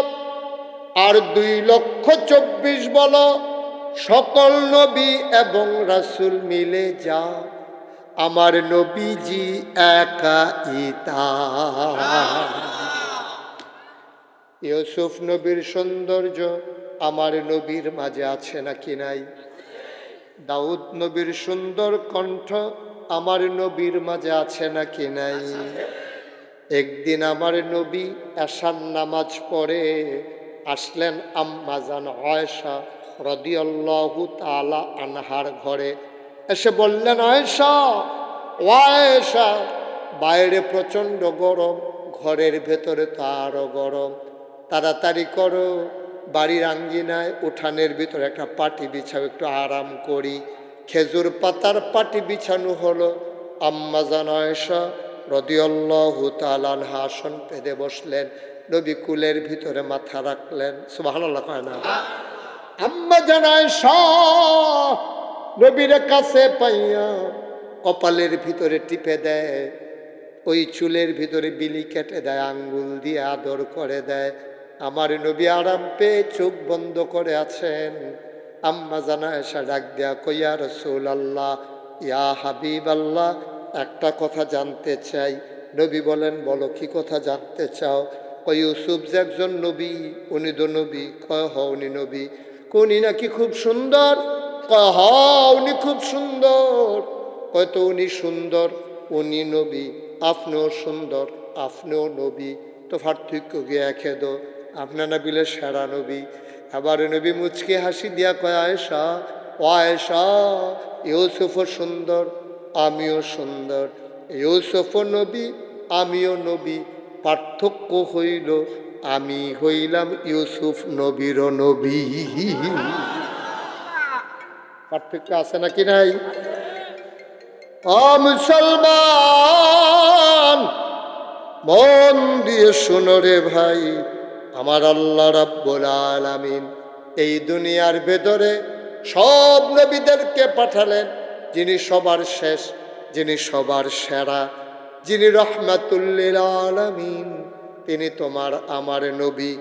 আর ২,২৪,০০০ বলো, সকল নবী এবং রাসূল মিলে যা আমার নবীজি একা ইতা। ইউসুফ নবীর সৌন্দর্য আমার নবীর মাঝে আছে নাকি নাই? দাউদ নবীর সুন্দর কণ্ঠ আমার নবীর মাঝে আছে নাকি নাই? একদিন আমার নবী এশার নামাজ পড়ে আসলেন আম্মা জান আয়েশা রাদিয়াল্লাহু তাআলা আনহার ঘরে। এসে বললেন, আয়েশা, ও আয়েশা, বাইরে প্রচণ্ড গরম, ঘরের ভেতরে তো আরো গরম, তাড়াতাড়ি করো, বাড়ির আঙ্গিনায় উঠানের ভিতরে একটা পাটি বিছাও, একটু আরাম করি। খেজুর পাতার পাটি বিছানো হলো। আম্মা জান আয়েশা রাদিয়াল্লাহু তাআলা আনহা আসন পেতে বসলেন, নবী কুলের ভিতরে মাথা রাখলেন। সুবহানাল্লাহ কয় না? আম্মা জান আয়েশা নবীর কাছে পাইয়া কপালের ভিতরে টিপে দেয়, ওই চুলের ভিতরে বিলি কেটে দেয়, আঙ্গুল দিয়ে আদর করে দেয়। আমার নবী আরাম পেয়ে চোখ বন্ধ করে আছেন। আম্মা জান আয়েশা ডাক দেয়া কই, ইয়া রাসূলুল্লাহ, ইয়া হাবিবাল্লাহ, একটা কথা জানতে চাই। নবী বলেন, বলো, কি কথা জানতে চাও? কই, ইউসুফ যে একজন নবী, উনি তো নবী? কয়, হ, উনি নবী। উনি নাকি খুব সুন্দর? কয়, হ, উনি খুব সুন্দর। কয়, তো উনি সুন্দর, উনি নবী, আপনিও সুন্দর, আপনিও নবী, তো পার্থক্য গিয়ে খেদো, আপনার না বিলে সেরা নবী। আবার নবী মুচকে হাসি দিয়া কয়, আয়েশা, ও আয়েশা, ইউসুফও সুন্দর, আমিও সুন্দর, ইউসুফও নবী, আমিও নবী, পার্থক্য হইল আমি হইলাম ইউসুফ নবীরও নবী। পার্থক্য আছে নাকি নাই? ও মুসলমান, মন দিয়ে শোনো রে ভাই, আমার আল্লাহ রাব্বুল আলামিন এই দুনিয়ার ভেতরে সব নবীদেরকে পাঠালেন, যিনি সবার শেষ, যিনি সবার সেরা, যিনি রহমাতুল্লিল আলামিন, তিনি তোমার আমার নবী,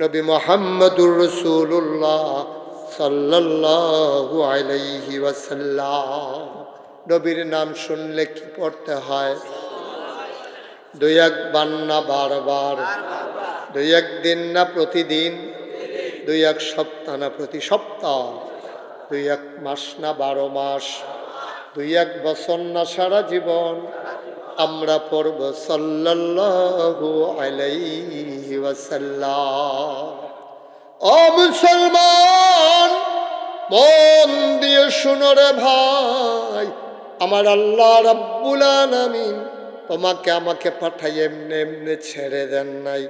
নবী মুহাম্মদুর রাসূলুল্লাহ সাল্লাল্লাহু আলাইহি ওয়াসাল্লাম। নবীর নাম শুনলে কি পড়তে হয়? দুই একবার না বারবার, দুই একদিন না প্রতিদিন, দুই এক সপ্তাহ না প্রতি সপ্তাহ, দুই এক মাস না 12 মাস, দুই এক বছর না সারা জীবন আমরা পড়ব সাল্লাল্লাহু আলাইহি ওয়াসাল্লাম। ও মুসলমান, মন দিয়ে শুনো রে ভাই, আমার আল্লাহ রাব্বুল আলামিন তোমাকে আমাকে পাঠাই এমনি এমনি ছেড়ে দেন নাই।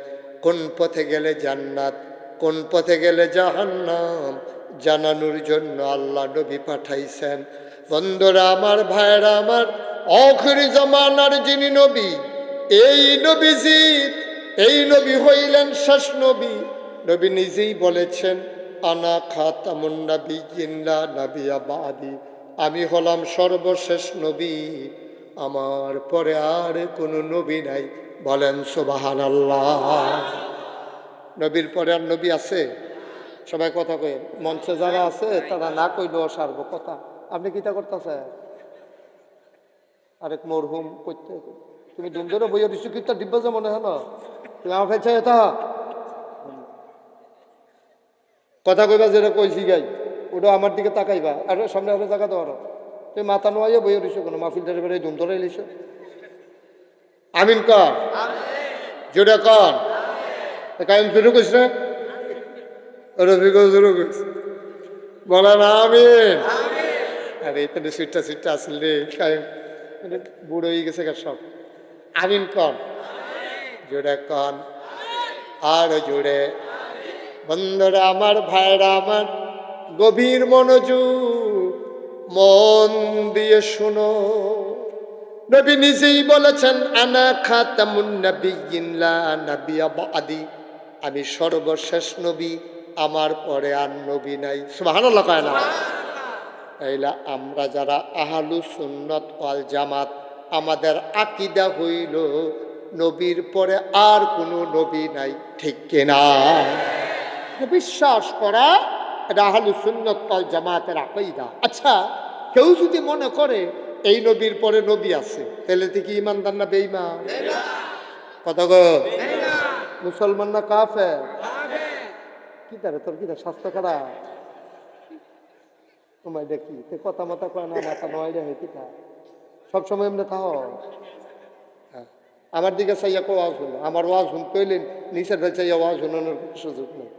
কোন পথে গেলে জান্নাত, কোন পথে গেলে জাহান্নাম জানানোর জন্য আল্লাহ নবী পাঠাইছেন। বন্ধুরা আমার, ভাইরা আমার, আখিরি জামানার যিনি নবী, এই নবীজি, এই নবী হইলেন শেষ নবী। নবী নিজেই বলেছেন, আনা খাতামুন নাবিয়্যিন লা নাবিয়্যা বাদি, আমি হলাম সর্বশেষ নবী, আমার পরে আর কোনো নবী নাই। বলেন সুবহানাল্লাহ। নবীর পরে আর নবী আছে? সবাই কথা কয়ে, মঞ্চে যারা আছে তারা না কইলেও সারব কথা। আপনি কিতা করতেছেন? আরেক মরহুম করতে তুমি দুম ধরে বইয়া দিচ্ছ কি তার ডিব্বা মনে হয় না তুমি আমার ফেলছে এটা কথা কইবা যেটা কইছি গাই ওটা আমার দিকে তাকাইবা আর সামনে আরো জায়গা তো আরো তুমি মাথা নোয়াইয়া বইয়া দিচ্ছ কোনো মাহফিল টারে দুম ধরে এলিছ আমিন কর যেটা কর কায়ম শুরু করিস না রফিকও শুরু করিস বলেন আমিন আরে এখানে সিটটা আসলে কায়ম বুড়ো হয়ে গেছে সব আমিন কন জোরে কন আর জোরে বন্ধুরা আমার ভাইরা আমার গভীর মনোযোগ মন দিয়ে শুনো নবী নিজেই বলেছেন আনা খাতামুন নাবিয়্যিন লা নাবিয়্যা বাদি আমি সর্বশেষ নবী আমার পরে আর নবী নাই সুবহানাল্লাহ কয় না তাইলে আমরা যারা আহলু সুন্নাত ওয়াল জামাত আমাদের আকীদা হইল নবীর পরে আর কোনো নবী নাই ঠিক কিনা বিশ্বাস করা এটা আহলু সুন্নাত ওয়াল জামাতের আকীদা আচ্ছা কেউ যদি মনে করে এই নবীর পরে নবী আছে তাহলে কি ইমানদার না বেঈমান কথা গো মুসলমান না কাফের কি তারে তোর কি স্বাস্থ্য খারাপ তোমায় দেখি তে কথা মতো কয় না মাথা নয় রে কি তা সবসময় এমনি থাও আমার দিকে চাইয়া কো আওয়াজ হলো আমার ওয়াজ শুনতে হইলে নিচের ভাই চাইয়া ওয়াজ শোনানোর সুযোগ নেই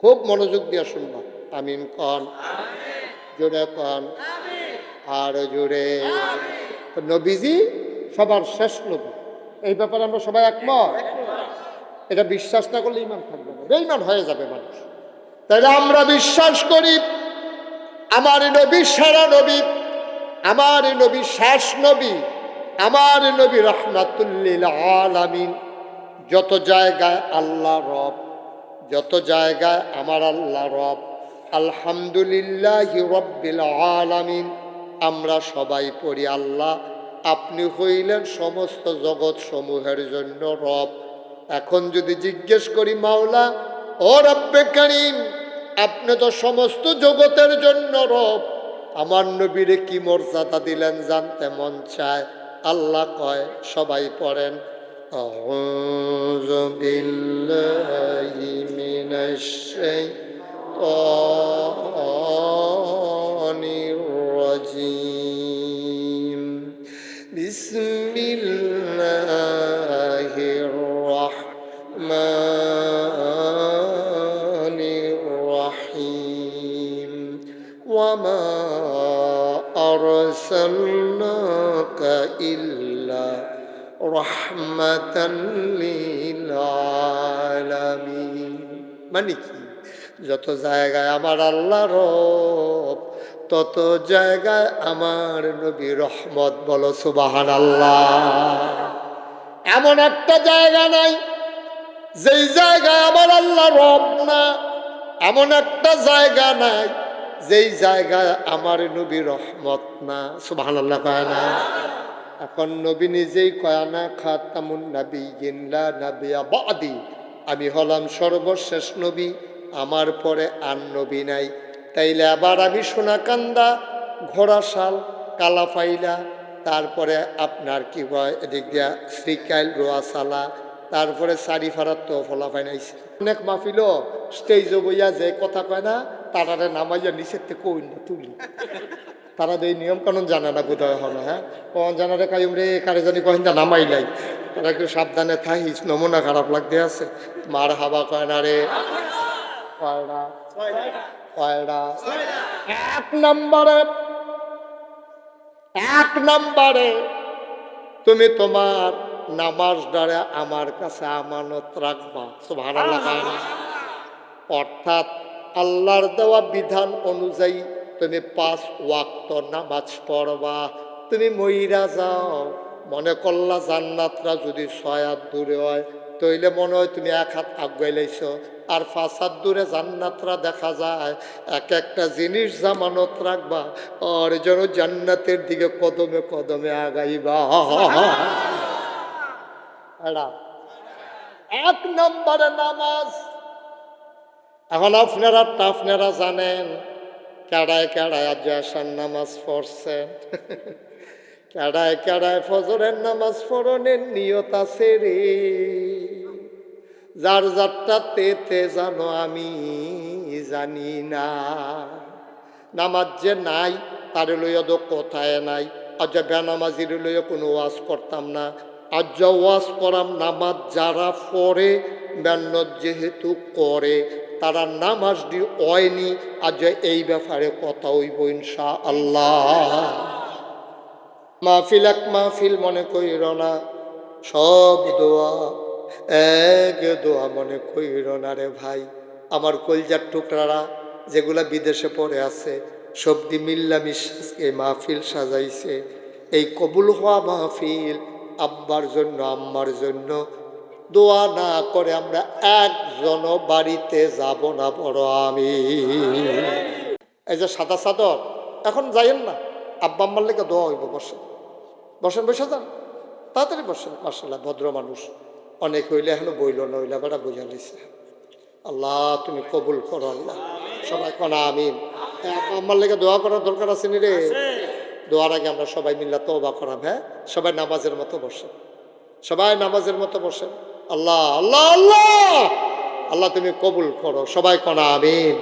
খুব মনোযোগ দিয়ে শুনবা আমিন কন জোরে কন আর জোরে নবীজি সবার শেষ নবী এই ব্যাপারে আমরা সবাই একমত এটা বিশ্বাস না করলে ইমান থাকবে না বেঈমান হয়ে যাবে মানুষ তাহলে আমরা বিশ্বাস করি আমার নবী সারা নবী আমার নবী শেষ নবী আমার নবী রাহমাতুল লিল আলামিন যত জায়গায় আল্লাহ রব যত জায়গায় আমার আল্লাহ রব আলহামদুলিল্লাহি রাব্বিল আলামিন আমরা সবাই পড়ি আল্লাহ আপনি হইলেন সমস্ত জগৎ সমূহের জন্য রব এখন যদি জিজ্ঞেস করি মাওলা ও রব্বে কারীম আপনি তো সমস্ত জগতের জন্য রব আমার নবীরে কি মর্যাদা দিলেন জানতে মন চায় আল্লাহ কয় সবাই পড়েন আউযু বিল্লাহি মিনাশ শাইতানির রাজীম বিসমিল্লাহির রাহমানির রাহিম ওয়া মা আরসালনাকা ইল্লা রাহমাতান লিল আলামিন মানে কি যত জায়গায় আমার আল্লাহ রব তত জায়গায় আমার নবী রহমত বলো সুবহানাল্লাহ এমন একটা জায়গা নাই যেই জায়গায় আমার আল্লাহ রব না এমন একটা জায়গা নাই যেই জায়গায় আমার নবী রহমত না সুবহানাল্লাহ কয় না এখন নবী নিজেই কয় না খাতামুন নাবিয়্যিন লা নাবিয়্যা বাদি আমি হলাম সর্বশেষ নবী আমার পরে আর নবী নাই তাইলে আবার আমি সোনাকান্দা ঘোড়াশাল কালাফাইলা তারপরে আপনার কি হয় এদিক দিয়া শ্রীকাইল রোয়াশালা তারপরে সারিফারার তো ফলাফাই নাইছে অনেক মাহফিলও স্টেজে বইয়া যে কথা কয় না তারারে নামাইয়া নিচের থেকে কই না তুলি তারা এই নিয়ম কানুন জানে না বোধ হবে হ্যাঁ কখন জানারে কায়ুম রে কারে জানি কহিন নামাই নাই তারা একটু সাবধানে থাকিস নমুনা খারাপ লাগতে আছে মার হাবা কয় না রে কয়রা কয়রা এক নম্বরে তুমি তোমার নামাজ দ্বারা আমার কাছে আমানত রাখবা সুবহানাল্লাহ অর্থাৎ আল্লাহর দেওয়া বিধান অনুযায়ী তুমি 5 ওয়াক্ত নামাজ পড়বা তুমি মইরা যাও মনে করলা জান্নাতরা যদি 6 হাত দূরে হয় তইলে মনে হয় তুমি 1 হাত আগুয়ে লাইছো আর 5 হাত দূরে জান্নাতরা দেখা যায় এক একটা জিনিস জামানত রাখবা আর যেন জান্নাতের দিকে কদমে কদমে আগাইবা এক নম্বরে নামাজ এখন আপনারা জানেন কেড়ায় কেড়ায় আজ আসার নামাজ পড়ছেন কেডায় কেডায় ফজরের নামাজ পড়নের নিয়ত আছে রে, যার যাত্রাতে তে জানো আমি জানি না। নামাজ যে নাই তার লইয়া তো কথায় নাই। আজ বেনামাজির লইয়া কোনো ওয়াজ করতাম না, আজ ওয়াজ করাম নামাজ যারা পড়ে মেহনত যেহেতু করে তারা নামাজটি হয়নি। আজ এই ব্যাপারে কথা হইব ইনশা আল্লাহ। মাহফিল এক মাহফিল মনে কইর না, সব দোয়া এক দোয়া মনে কইর না রে ভাই। আমার কলজার টুকরারা যেগুলা বিদেশে পড়ে আছে সবদি মিল্লা মিশাসকে মাহফিল সাজাইছে। এই কবুল হওয়া মাহফিল আব্বার জন্য আম্মার জন্য দোয়া না করে আমরা একজনও বাড়িতে যাব না বড় আমি। এই যে সাদা চাদর এখন যাইয়েন না, আব্বা আম্মার লেগে দোয়া হইব। বসেন বসেন, বসে যান, তাড়াতাড়ি বসেন। মার্শাল্লাহ ভদ্র মানুষ, অনেক হইলে এখনো বইল না, হইলে বেড়া বোঝা লিছে। আল্লাহ তুমি কবুল করো আল্লাহ, সবাই কনা আমিন। আমার লেগে দোয়া করার দরকার আছে নি রে? দোয়ার আগে আমরা সবাই মিল্লা তওবা করাম। হ্যাঁ, সবাই নামাজের মতো বসেন, সবাই নামাজের মতো বসেন। আল্লাহ আল্লাহ আল্লাহ আল্লাহ তুমি কবুল করো, সবাই কনা আমিন।